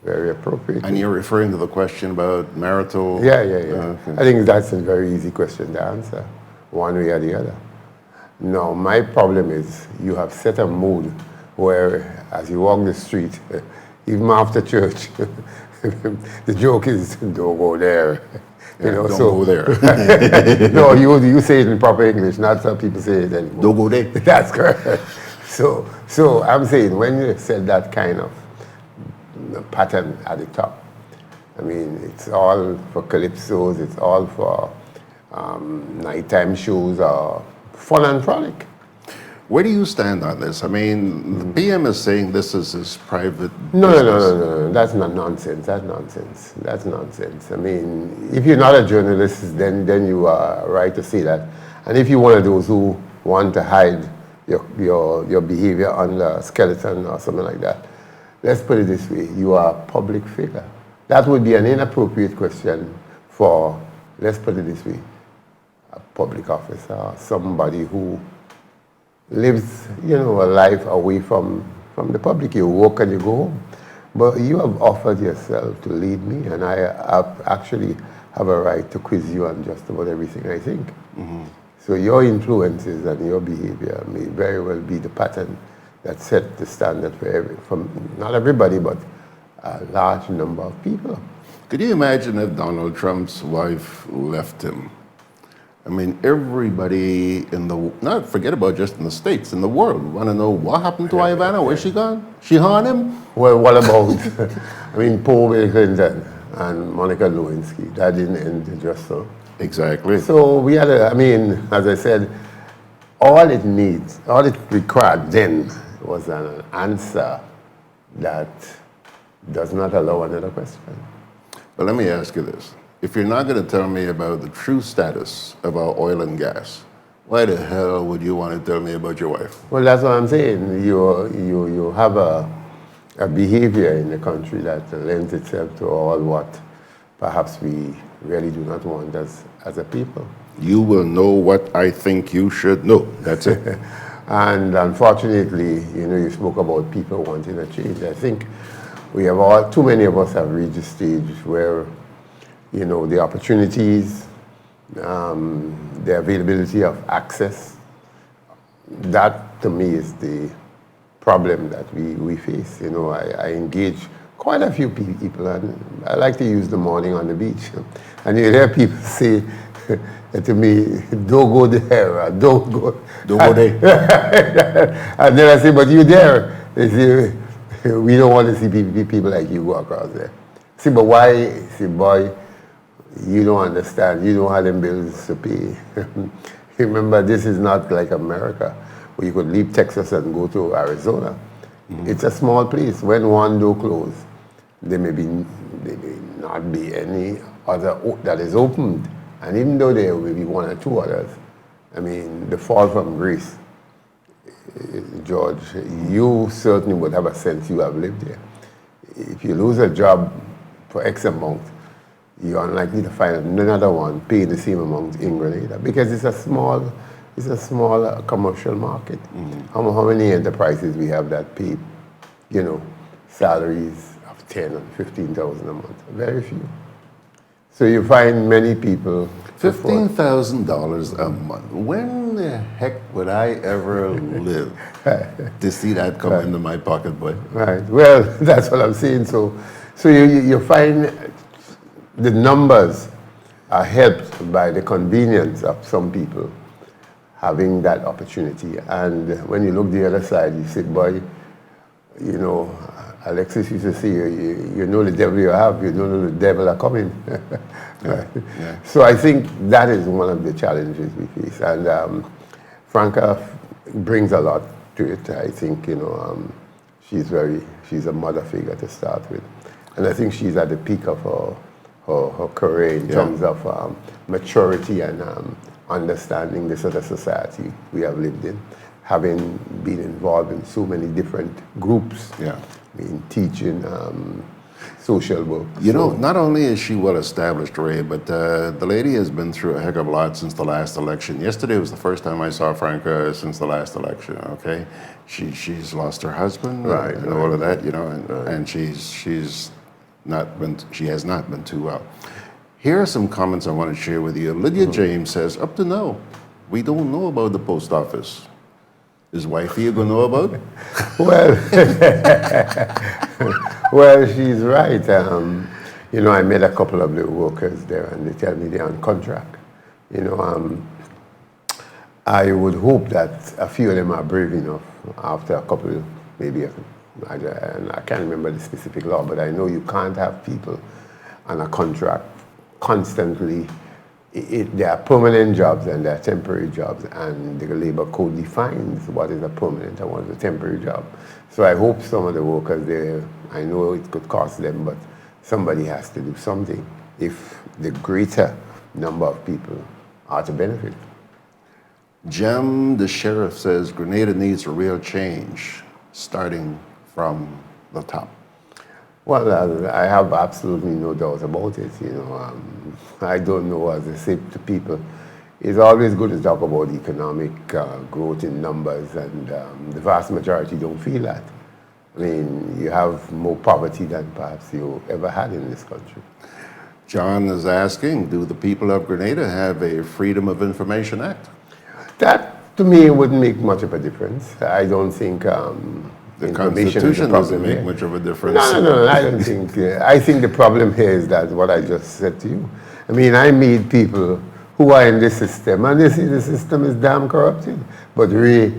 very appropriately. And you're referring to the question about marital... Yeah. Okay. I think that's a very easy question to answer, one way or the other. No, my problem is you have set a mood where, as you walk the street, even after church, the joke is, don't go there. You know, don't so, go there. No, you say it in proper English, not some people say it anymore. Don't go there. That's correct. So I'm saying, when you said that kind of pattern at the top, I mean, it's all for calypsos, it's all for nighttime shows or fun and frolic. Where do you stand on this? I mean, the PM is saying this is his private No. That's not nonsense. That's nonsense. I mean, if you're not a journalist, then you are right to say that. And if you're one of those who want to hide your behavior under a skeleton or something like that, let's put it this way: you are a public figure. That would be an inappropriate question for, let's put it this way, a public officer, somebody who lives, you know, a life away from the public. You work and you go home. But you have offered yourself to lead me, and I actually have a right to quiz you on just about everything I think. So your influences and your behavior may very well be the pattern that set the standard for not everybody, but a large number of people. Could you imagine if Donald Trump's wife left him? I mean, everybody in the, not forget about just in the States, in the world, want to know what happened to Ivana, where's she gone? She on him? Well, what about, I mean, Paul Bill Clinton and Monica Lewinsky, that didn't end just so. Exactly. So we had I mean, as I said, all it required then was an answer that does not allow another question. But let me ask you this. If you're not going to tell me about the true status of our oil and gas, why the hell would you want to tell me about your wife? Well, that's what I'm saying. You have a behavior in the country that lends itself to all what perhaps we really do not want as a people. You will know what I think you should know. That's it. And unfortunately, you spoke about people wanting a change. I think we have too many of us have reached a stage where, the opportunities, the availability of access, that to me is the problem that we face. I engage quite a few people, and I like to use the morning on the beach. And you hear people say to me, don't go there, don't go there. And then I say, but you there. They say, we don't want to see people like you go across there. See, but why? See, boy, you don't understand. You don't have them bills to pay. Remember, this is not like America, where you could leave Texas and go to Arizona. Mm-hmm. It's a small place. When one door closes, there may not be any other that is opened. And even though there will be one or two others, I mean, the fall from grace, George, you certainly would have a sense you have lived there. If you lose a job for X amount, you're unlikely to find another one paying the same amount in Grenada because it's a small commercial market. Mm-hmm. How many enterprises we have that pay, salaries of 10 and 15,000 a month? Very few. So you find many people. $15,000 a month. When the heck would I ever live to see that come into my pocket, boy? Right. Well, that's what I'm saying. So you find the numbers are helped by the convenience of some people having that opportunity. And when you look the other side, you say, boy, Alexis used to say, you know the devil you have, you don't know the devil are coming. Right. Yeah. So I think that is one of the challenges we face. And Franca brings a lot to it. I think, she's a mother figure to start with. And I think she's at the peak of her career in terms of maturity and understanding the sort of society we have lived in, having been involved in so many different groups. Yeah. I mean, teaching, social work. Not only is she well established, Ray, but the lady has been through a heck of a lot since the last election. Yesterday was the first time I saw Franca since the last election. Okay, she's lost her husband, right, and all of that, and she has not been too well. Here are some comments I want to share with you. Lydia James says, up to now, we don't know about the post office. Is wifey you gonna know about? Well, she's right. I met a couple of the workers there, and they tell me they're on contract. I would hope that a few of them are brave enough after a couple, maybe, I can't remember the specific law, but I know you can't have people on a contract constantly. There are permanent jobs and there are temporary jobs, and the labor code defines what is a permanent and what is a temporary job. So I hope some of the workers there, I know it could cost them, but somebody has to do something if the greater number of people are to benefit. Jem, the sheriff, says Grenada needs a real change, starting from the top. Well, I have absolutely no doubt about it. I don't know, as I say to people, it's always good to talk about economic growth in numbers, and the vast majority don't feel that. I mean, you have more poverty than perhaps you ever had in this country. John is asking, do the people of Grenada have a Freedom of Information Act? That, to me, wouldn't make much of a difference. I don't think the Constitution doesn't make much of a difference. No, I don't think. I think the problem here is that what I just said to you. I mean, I meet people who are in the system, and they see the system is damn corrupted. But Ray,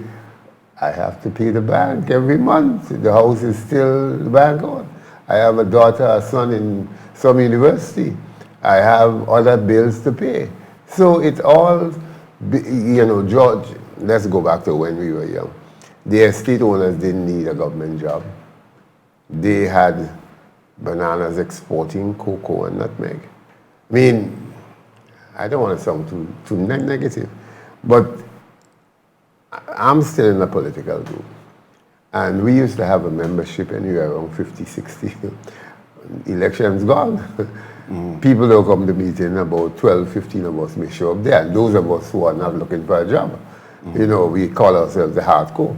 I have to pay the bank every month. The house is still the bank on. I have a daughter, a son in some university. I have other bills to pay. So it all, George, let's go back to when we were young. The estate owners didn't need a government job. They had bananas exporting cocoa and nutmeg. I mean, I don't want to sound too negative, but I'm still in a political group. And we used to have a membership anywhere around 50, 60. Elections gone. People don't come to meeting, about 12, 15 of us may show up there. And those of us who are not looking for a job, we call ourselves the hardcore.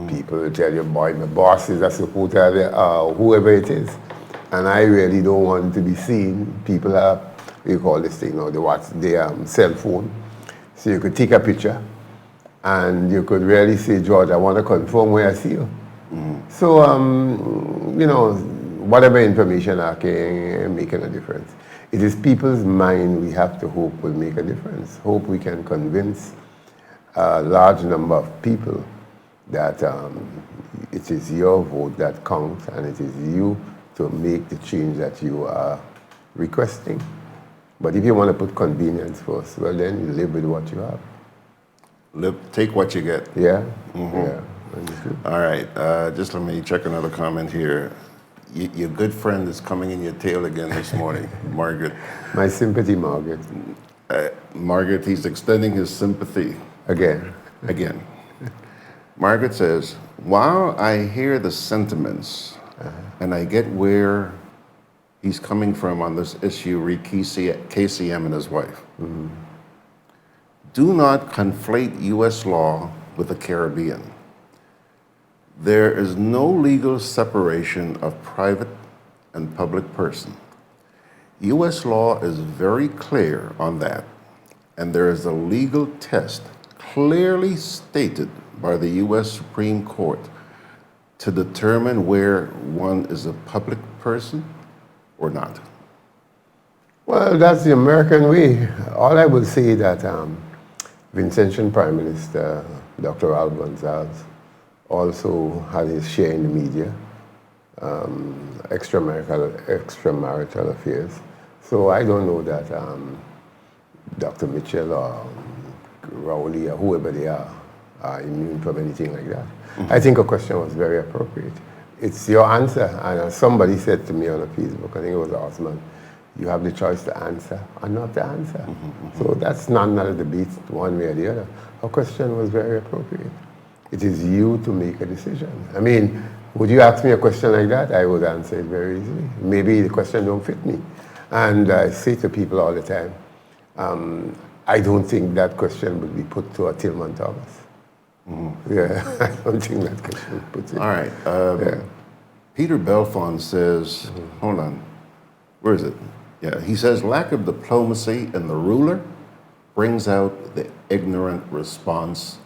People will tell you, boy, my boss is a supporter, whoever it is. And I really don't want to be seen. People have, we call this thing now, the cell phone. So you could take a picture and you could really say, George, I want to confirm where I see you. So, whatever information I can making a difference. It is people's mind we have to hope will make a difference. Hope we can convince a large number of people that it is your vote that counts and it is you to make the change that you are requesting. But if you want to put convenience first, well then you live with what you have. Take what you get. Yeah. Yeah. All right. Just let me check another comment here. Your good friend is coming in your tail again this morning, Margaret. My sympathy, Margaret. Margaret, he's extending his sympathy. Again. Margaret says, while I hear the sentiments and I get where he's coming from on this issue, re KCM and his wife, do not conflate U.S. law with the Caribbean. There is no legal separation of private and public person. U.S. law is very clear on that, and there is a legal test clearly stated by the U.S. Supreme Court to determine where one is a public person or not. Well, that's the American way. All I will say that Vincentian Prime Minister, Dr. Al Gonzalez, also had his share in the media, extramarital affairs. So I don't know that Dr. Mitchell or Rowley or whoever they are immune from anything like that. I think a question was very appropriate. It's your answer. And somebody said to me on Facebook, I think it was Osman, you have the choice to answer or not to answer. So that's not a debate one way or the other. Her question was very appropriate. It is you to make a decision. I mean, would you ask me a question like that? I would answer it very easily. Maybe the question don't fit me. And I say to people all the time, I don't think that question would be put to a Tillman Thomas. Yeah, I don't think that question would put it. All right. Peter Belfont says, hold on, where is it? Yeah, he says, lack of diplomacy in the ruler brings out the ignorant response.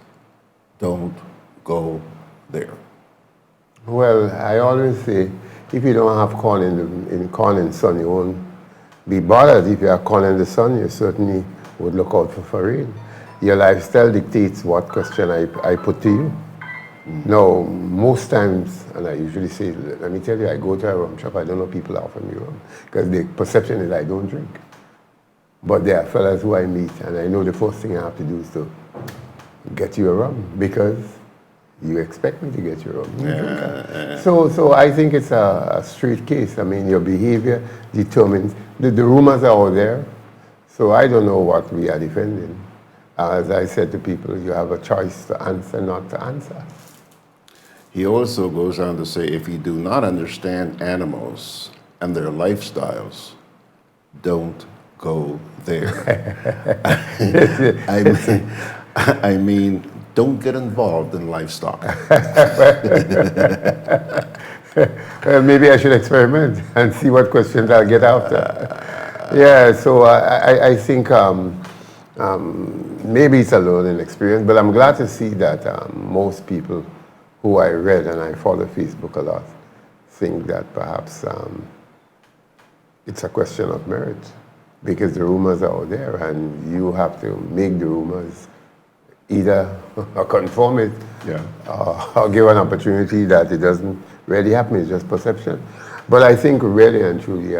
Don't go there. Well, I always say, if you don't have corn in sun, you won't be bothered. If you have corn in the sun, you certainly would look out for rain. Your lifestyle dictates what question I put to you. Now, most times, and I usually say, let me tell you, I go to a rum shop, I don't know people offer me rum, because the perception is I don't drink. But there are fellas who I meet, and I know the first thing I have to do is to get you a rum, because you expect me to get you a rum. So I think it's a straight case. I mean, your behavior determines, the rumors are all there, so I don't know what we are defending. As I said to people, you have a choice to answer, not to answer. He also goes on to say, if you do not understand animals and their lifestyles, don't go there. I mean, don't get involved in livestock. Well, maybe I should experiment and see what questions I'll get after. Yeah, so I think maybe it's a learning experience, but I'm glad to see that most people who I read, and I follow Facebook a lot, think that perhaps it's a question of merit. because the rumors are out there, and you have to make the rumors either confirm it or give an opportunity that it doesn't really happen. It's just perception. But I think really and truly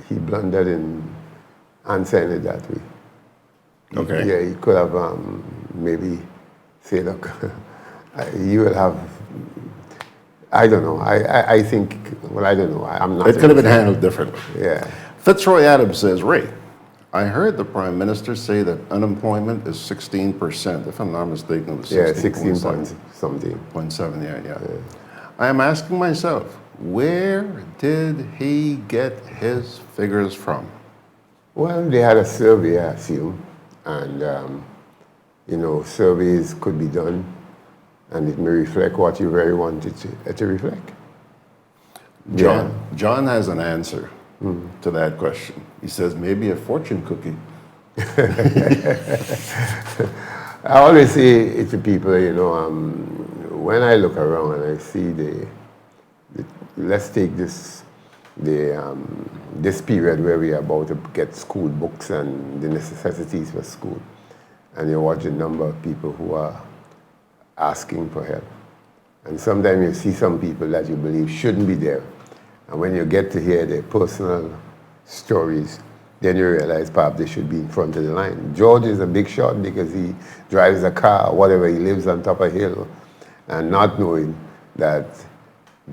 he blundered in answering it that way. Okay. Yeah, he could have maybe say, look, you will have, I don't know. I think, well, I don't know. I'm not. It could have been handled differently. Yeah. Fitzroy Adams says, Ray, I heard the Prime Minister say that unemployment is 16%. If I'm not mistaken, it was 16 point something. 0.7, yeah. I am asking myself, where did he get his figures from? Well, they had a survey, I assume, and you know, surveys could be done, and it may reflect what you very want it to reflect. John has an answer to that question. He says maybe a fortune cookie. I always say it to people, you know, when I look around and I see let's take this period where we are about to get school books and the necessities for school, and you watch the number of people who are asking for help. And sometimes you see some people that you believe shouldn't be there. And when you get to hear their personal stories, then you realize perhaps they should be in front of the line. George is a big shot because he drives a car, whatever, he lives on top of a hill, and not knowing that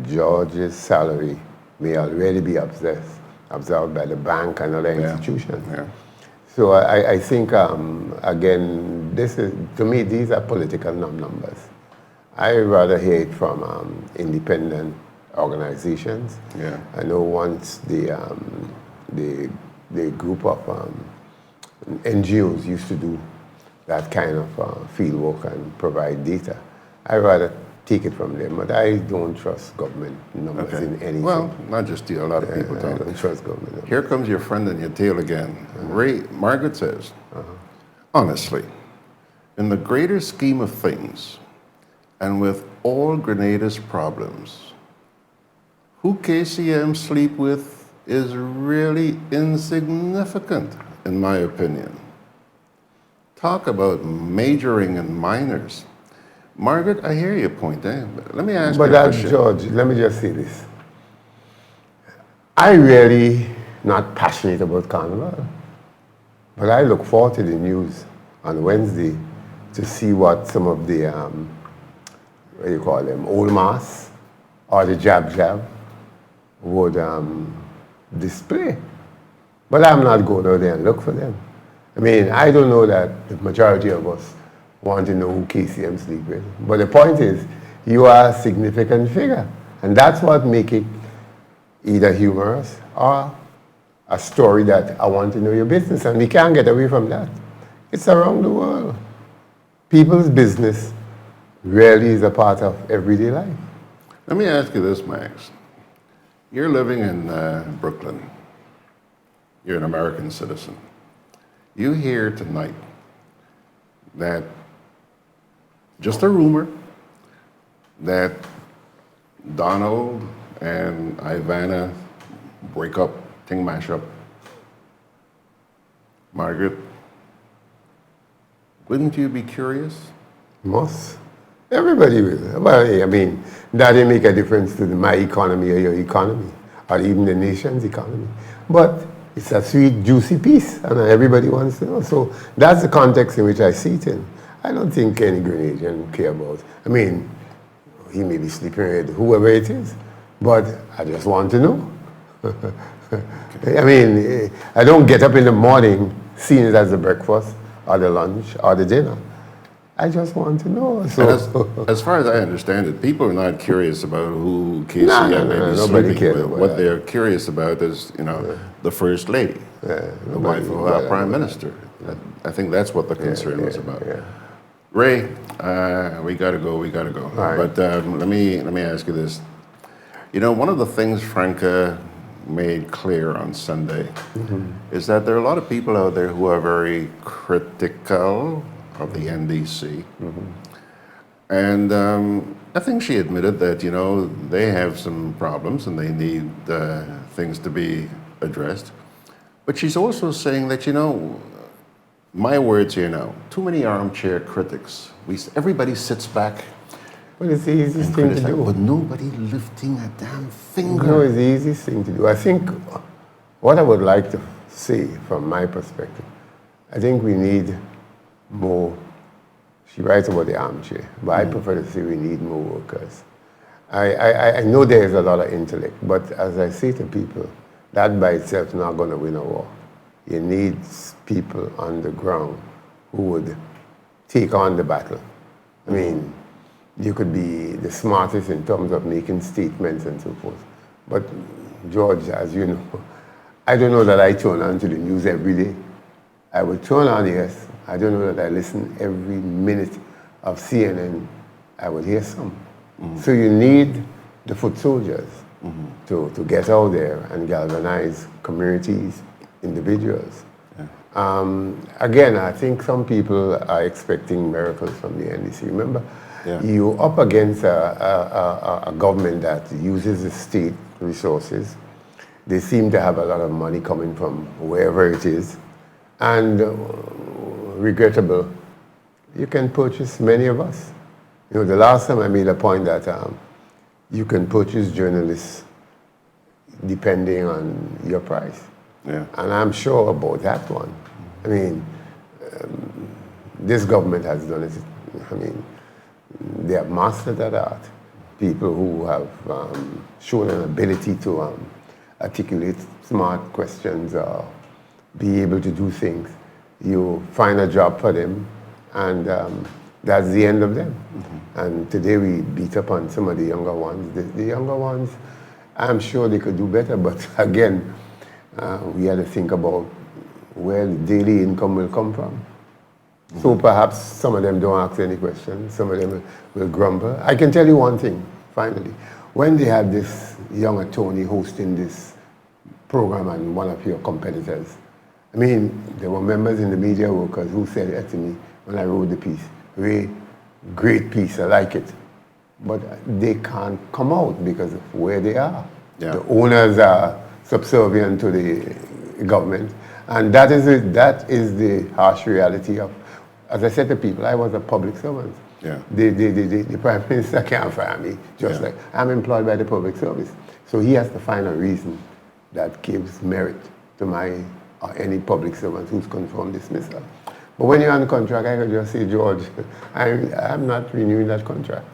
George's salary may already be absorbed by the bank and other institutions. Yeah. So I think, again, to me, these are political numbers. I rather hear it from independent organizations. Yeah. I know once the group of NGOs used to do that kind of field work and provide data. I rather take it from them, but I don't trust government numbers in anything. Well, not just you, a lot of people don't. I don't trust government numbers. Here comes your friend in your tail again. Margaret says, honestly, in the greater scheme of things, and with all Grenada's problems, who KCM sleep with is really insignificant, in my opinion. Talk about majoring in minors. Margaret, I hear your point. Let me ask you a question. George, let me just say this. I'm really not passionate about Carnival, but I look forward to the news on Wednesday to see what some of the, what do you call them, old mass or the jab would display. But I'm not going out there and look for them. I mean, I don't know that the majority of us want to know who KCM sleep with. But the point is, you are a significant figure. And that's what makes it either humorous or a story that I want to know your business. And we can't get away from that. It's around the world. People's business really is a part of everyday life. Let me ask you this, Max. You're living in Brooklyn. You're an American citizen. You hear tonight that, just a rumor, that Donald and Ivana break up, thing mash up. Margaret, wouldn't you be curious? Must. Everybody will. Well, I mean, that didn't make a difference to my economy or your economy, or even the nation's economy. But it's a sweet, juicy piece, and everybody wants to know. So that's the context in which I see it in. I don't think any Grenadian care about. I mean, he may be sleeping with whoever it is, but I just want to know. I mean, I don't get up in the morning seeing it as the breakfast or the lunch or the dinner. I just want to know. So as far as I understand it, people are not curious about who KCM may be sleeping with. What they're curious about is, you know, the First Lady, the wife of our Prime Minister. I think that's what the concern was about. Ray, we gotta go. Right. But let me ask you this. You know, one of the things Franca made clear on Sunday is that there are a lot of people out there who are very critical of the NDC. And I think she admitted that, you know, they have some problems and they need things to be addressed. But she's also saying that, my words here now, too many armchair critics. Everybody sits back. Well, it's the easiest thing to do. But nobody lifting a damn finger. No, it's the easiest thing to do. I think what I would like to say from my perspective, I think we need more. She writes about the armchair, but I prefer to say we need more workers. I know there is a lot of intellect, but as I say to people, that by itself is not going to win a war. You need people on the ground who would take on the battle. I mean, you could be the smartest in terms of making statements and so forth. But George, as you know, I don't know that I turn on to the news every day. I would turn on, yes. I don't know that I listen every minute of CNN. I would hear some. So you need the foot soldiers to get out there and galvanize communities, individuals. Again, I think some people are expecting miracles from the NDC. Remember, you're up against a government that uses the state resources. They seem to have a lot of money coming from wherever it is. And regrettable, you can purchase many of us. The last time I made a point that you can purchase journalists depending on your price. And I'm sure about that one. I mean, this government has done it. I mean, they have mastered that art. People who have shown an ability to articulate smart questions or be able to do things. You find a job for them, and that's the end of them. And today we beat up on some of the younger ones. The younger ones, I'm sure they could do better, but again, we had to think about where the daily income will come from. So perhaps some of them don't ask any questions, some of them will grumble. I can tell you one thing, finally. When they had this young attorney hosting this program and one of your competitors, I mean, there were members in the media workers who said it to me when I wrote the piece, Ray, great piece, I like it. But they can't come out because of where they are. The owners are subservient to the government. And that is the harsh reality of, as I said to people, I was a public servant. The Prime Minister can't fire me, just like I'm employed by the public service. So he has to find a reason that gives merit to my or any public servant who's confirmed dismissal. But when you're on contract, I could just say, George, I'm not renewing that contract.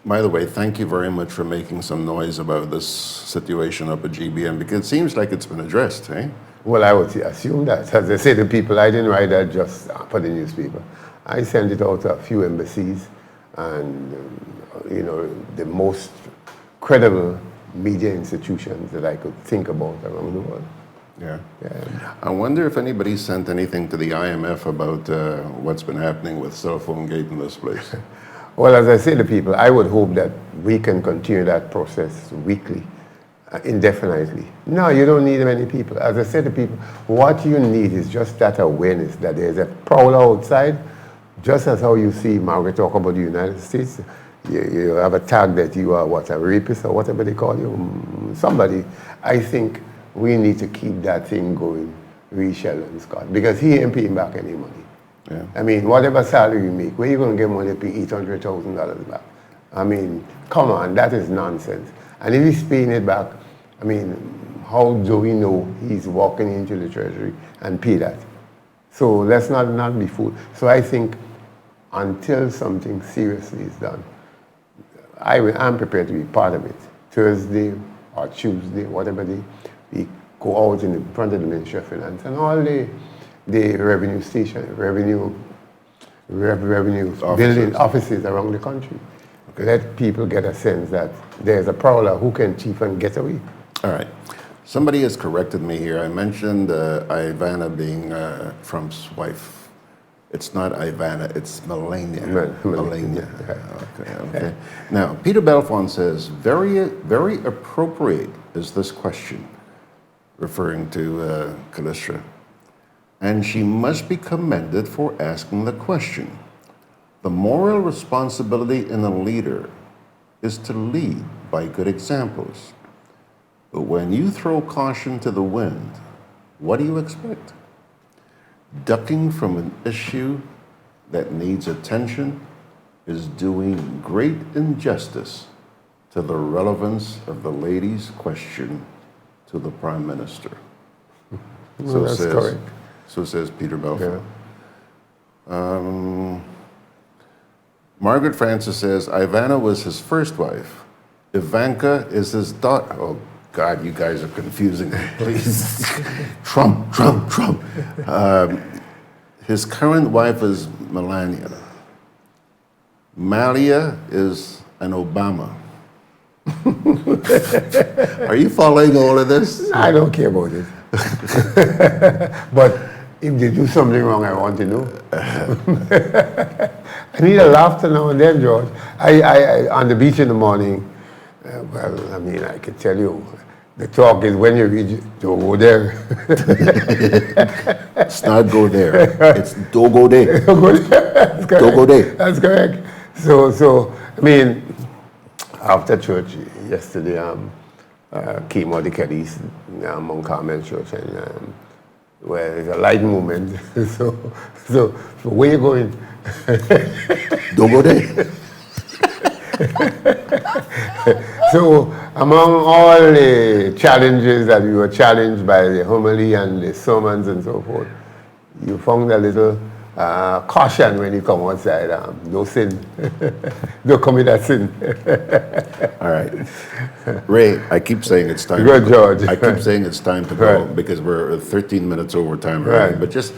By the way, thank you very much for making some noise about this situation up at GBM, because it seems like it's been addressed, eh? Well, I would assume that. As I say to people, I didn't write that just for the newspaper. I sent it out to a few embassies and, the most credible media institutions that I could think about around the world. I wonder if anybody sent anything to the IMF about what's been happening with cell phone gate in this place. Well, as I say to people, I would hope that we can continue that process weekly, indefinitely. No, you don't need many people. As I said to people, what you need is just that awareness that there's a prowler outside, just as how you see Margaret talk about the United States. You have a tag that you are, a rapist or whatever they call you, somebody. I think we need to keep that thing going, Sheldon Scott, because he ain't paying back any money. I mean, whatever salary you make, where you going to get money to pay $800,000 back? I mean, come on, that is nonsense. And if he's paying it back, I mean, how do we know he's walking into the treasury and pay that? So let's not be fooled. So I think until something seriously is done, I'm prepared to be part of it. Thursday or Tuesday, whatever day, we go out in front of the Ministry of Finance and all the revenue station, revenue building offices around the country. Let people get a sense that there's a prowler who can chief and get away. All right. Somebody has corrected me here. I mentioned Ivana being Trump's wife. It's not Ivana, it's Melania. Melania. Okay. Now, Peter Belfont says, very, very appropriate is this question, referring to Callistra. And she must be commended for asking the question. The moral responsibility in a leader is to lead by good examples. But when you throw caution to the wind, what do you expect? Ducking from an issue that needs attention is doing great injustice to the relevance of the lady's question to the Prime Minister. Well, that's correct. So says Peter Belfort. Margaret Francis says, Ivana was his first wife. Ivanka is his daughter. Oh, God, you guys are confusing me, please. Trump. His current wife is Melania. Malia is an Obama. Are you following all of this? I don't care about it. But if they do something wrong, I want to know. I need a laughter now and then, George. I on the beach in the morning, well, I mean, I can tell you, the talk is when you reach, don't go there. It's not go there. It's don't go there. Don't go there. That's correct. So I mean, after church yesterday, came out the Kellys, Mount Carmel Church, and well, it's a light movement. so where you going? Don't go there. So among all the challenges that we were challenged by the homily and the sermons and so forth, you found a little caution when you come outside. No sin. Don't commit that sin. All right. Ray, I keep saying it's time Good, to go. George. I keep saying it's time to go because we're 13 minutes over time already. But just,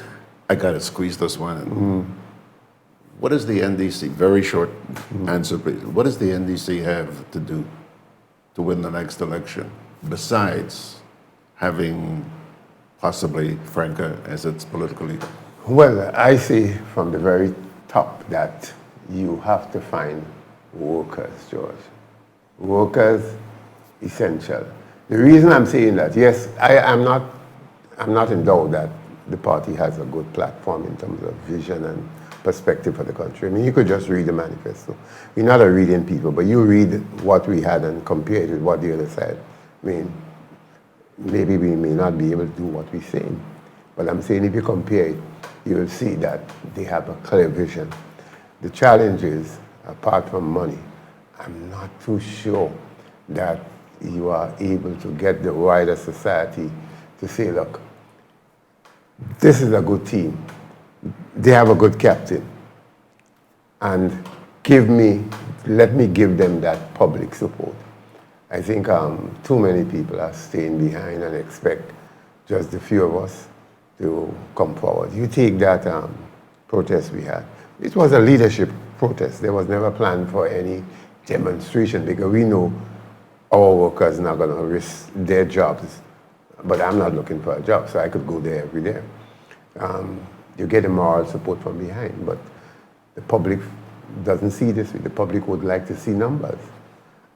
I got to squeeze this one in. What does the NDC, very short answer please, what does the NDC have to do to win the next election besides having possibly Franca as its political leader? Well, I say from the very top that you have to find workers, George. Workers, essential. The reason I'm saying that, yes, I'm not in doubt that the party has a good platform in terms of vision and perspective for the country. I mean, you could just read the manifesto. We're not a reading people, but you read what we had and compare it with what the other side. I mean, maybe we may not be able to do what we're saying, but I'm saying if you compare it, you will see that they have a clear vision. The challenge is, apart from money, I'm not too sure that you are able to get the wider society to say, look, this is a good team. They have a good captain. And let me give them that public support. I think too many people are staying behind and expect just the few of us to come forward. You take that protest we had. It was a leadership protest. There was never planned for any demonstration because we know our workers are not going to risk their jobs. But I'm not looking for a job, so I could go there every day. You get a moral support from behind, but the public doesn't see this. The public would like to see numbers,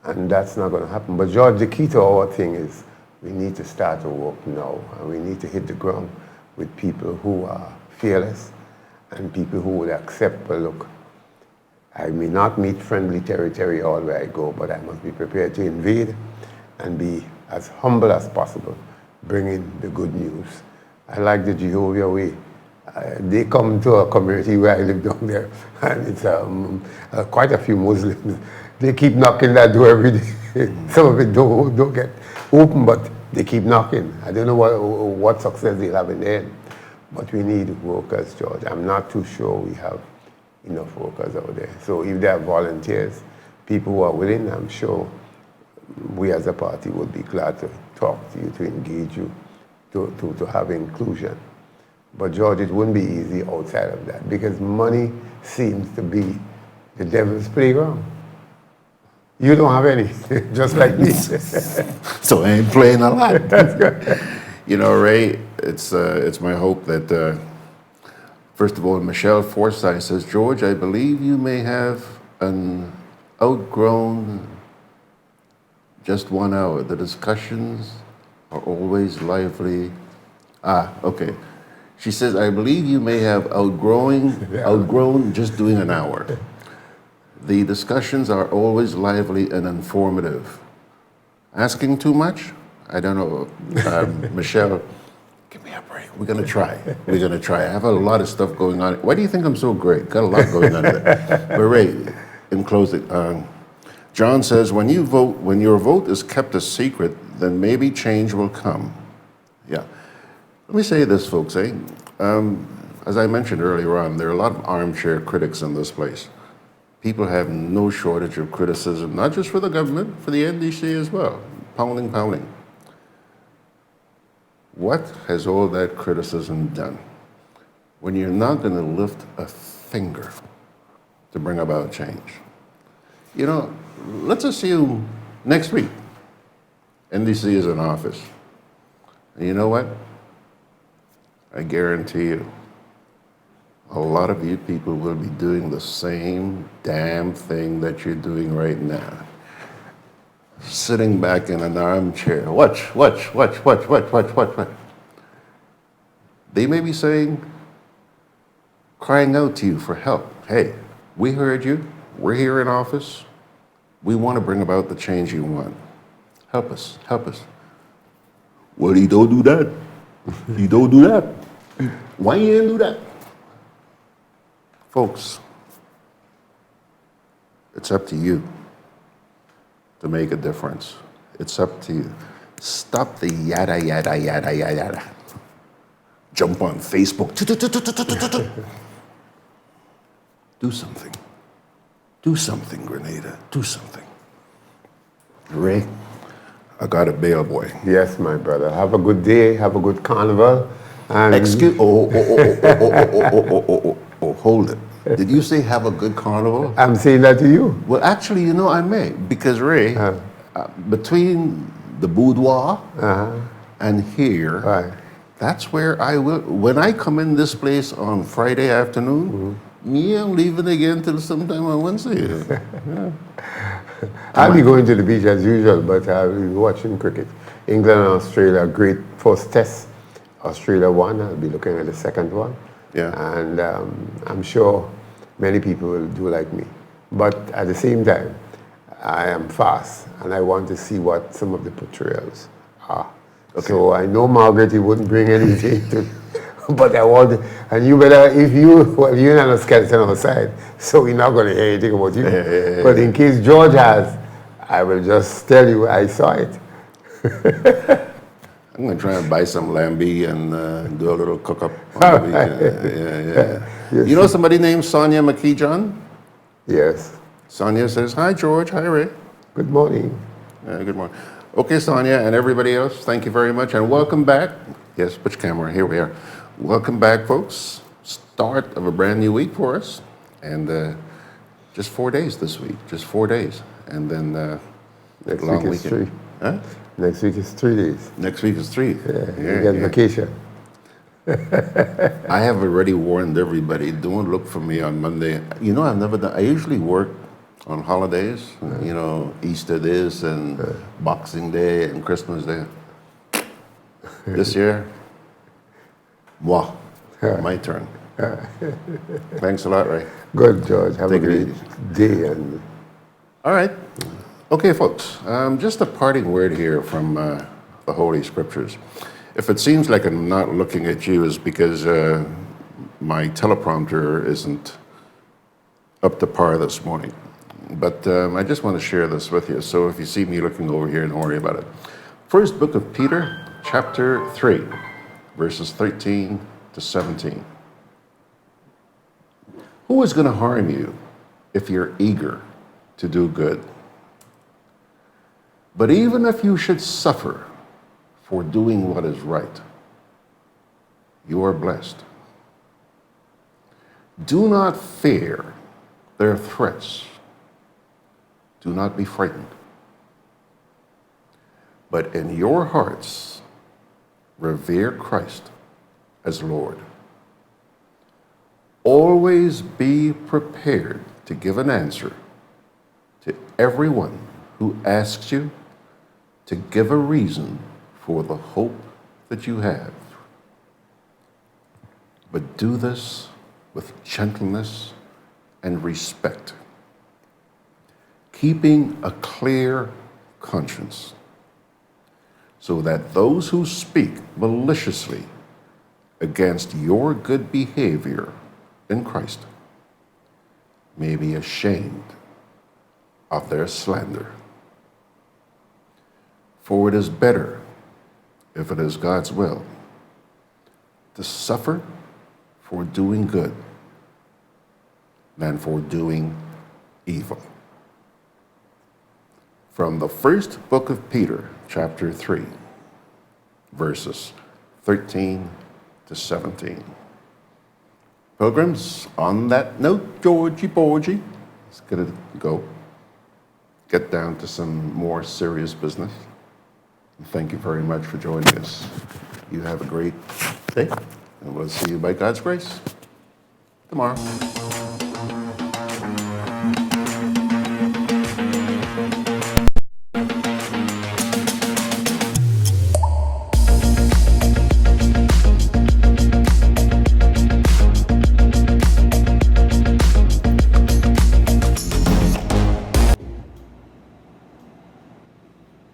and that's not going to happen. But George, the key to our thing is we need to start to work now, and we need to hit the ground with people who are fearless and people who would accept, well, look, I may not meet friendly territory all where I go, but I must be prepared to invade and be as humble as possible, bringing the good news. I like the Jehovah way. They come to a community where I live down there, and it's quite a few Muslims. They keep knocking that door every day. Some of it don't get open, but they keep knocking. I don't know what success they'll have in the end, but we need workers, George. I'm not too sure we have enough workers out there. So if there are volunteers, people who are willing, I'm sure we as a party would be glad to talk to you, to engage you, to have inclusion. But George, it wouldn't be easy outside of that because money seems to be the devil's playground. You don't have any, just like me. So I ain't playing a lot. That's good. You know, Ray, it's my hope that, first of all, Michelle Forsyth says, George, I believe you may have an outgrown just 1 hour. The discussions are always lively. Okay. She says, I believe you may have outgrown just doing an hour. The discussions are always lively and informative. Asking too much? I don't know. Michelle, give me a break. We're going to try. We're going to try. I have a lot of stuff going on. Why do you think I'm so great? Got a lot going on there. But Ray, in closing, John says, when your vote is kept a secret, then maybe change will come. Yeah. Let me say this, folks. As I mentioned earlier on, there are a lot of armchair critics in this place. People have no shortage of criticism, not just for the government, for the NDC as well. Pounding. What has all that criticism done when you're not going to lift a finger to bring about change? You know, let's assume next week NDC is in office. And you know what? I guarantee you, a lot of you people will be doing the same damn thing that you're doing right now. Sitting back in an armchair. Watch. They may be saying, crying out to you for help. Hey, we heard you. We're here in office. We want to bring about the change you want. Help us. Well, you don't do that. You don't do that. Why you didn't do that? Folks, it's up to you to make a difference. It's up to you. Stop the yada. Jump on Facebook. Do something. Do something, Grenada. Do something. Ray, I got a bail boy. Yes, my brother. Have a good day. Have a good carnival. And Excuse. Hold it. Did you say have a good carnival? I'm saying that to you. Well, actually, you know, I may. Because, Ray, between the boudoir and here, that's where I will. When I come in this place on Friday afternoon, me, I'm leaving again till sometime on Wednesday. I'll be going to the beach as usual, but I'll be watching cricket. England and Australia, great first test. Australia won. I'll be looking at the second one. Yeah. And I'm sure many people will do like me. But at the same time, I am fast, and I want to see what some of the portrayals are. Okay. So I know Margaret, you wouldn't bring anything to, but I want, and you better, if you, well, you're not a skeleton outside, so we're not going to hear anything about you. But in case George has, I will just tell you I saw it. I'm going to try and buy some lambi and do a little cook-up on the weekend. Yes. You know somebody named Sonia McKee-John? Yes. Sonia says, hi, George. Hi, Ray. Good morning. Good morning. Okay, Sonia and everybody else, thank you very much. And welcome back. Yes, which camera? Here we are. Welcome back, folks. Start of a brand new week for us. And just 4 days this week. Just 4 days. And then next long week is weekend. 3. Huh? Next week is 3 days. Next week is 3. Yeah, you get vacation. I have already warned everybody, don't look for me on Monday. You know, I've never done, I usually work on holidays, you know, Easter this and Boxing Day and Christmas Day. This year, my turn. Thanks a lot, Ray. Good, George. Have a great day. And all right. Okay, folks, just a parting word here from the Holy Scriptures. If it seems like I'm not looking at you, it's because my teleprompter isn't up to par this morning. But I just want to share this with you. So if you see me looking over here, don't worry about it. First book of Peter, chapter 3, verses 13 to 17. Who is going to harm you if you're eager to do good? But even if you should suffer for doing what is right, you are blessed. Do not fear their threats. Do not be frightened. But in your hearts, revere Christ as Lord. Always be prepared to give an answer to everyone who asks you to give a reason for the hope that you have. But do this with gentleness and respect, keeping a clear conscience, so that those who speak maliciously against your good behavior in Christ may be ashamed of their slander. For it is better, if it is God's will, to suffer for doing good than for doing evil. From the first book of Peter, chapter 3, verses 13 to 17. Pilgrims, on that note, Georgie Porgy, let's get down to some more serious business. And thank you very much for joining us. You have a great day, and we'll see you by God's grace tomorrow.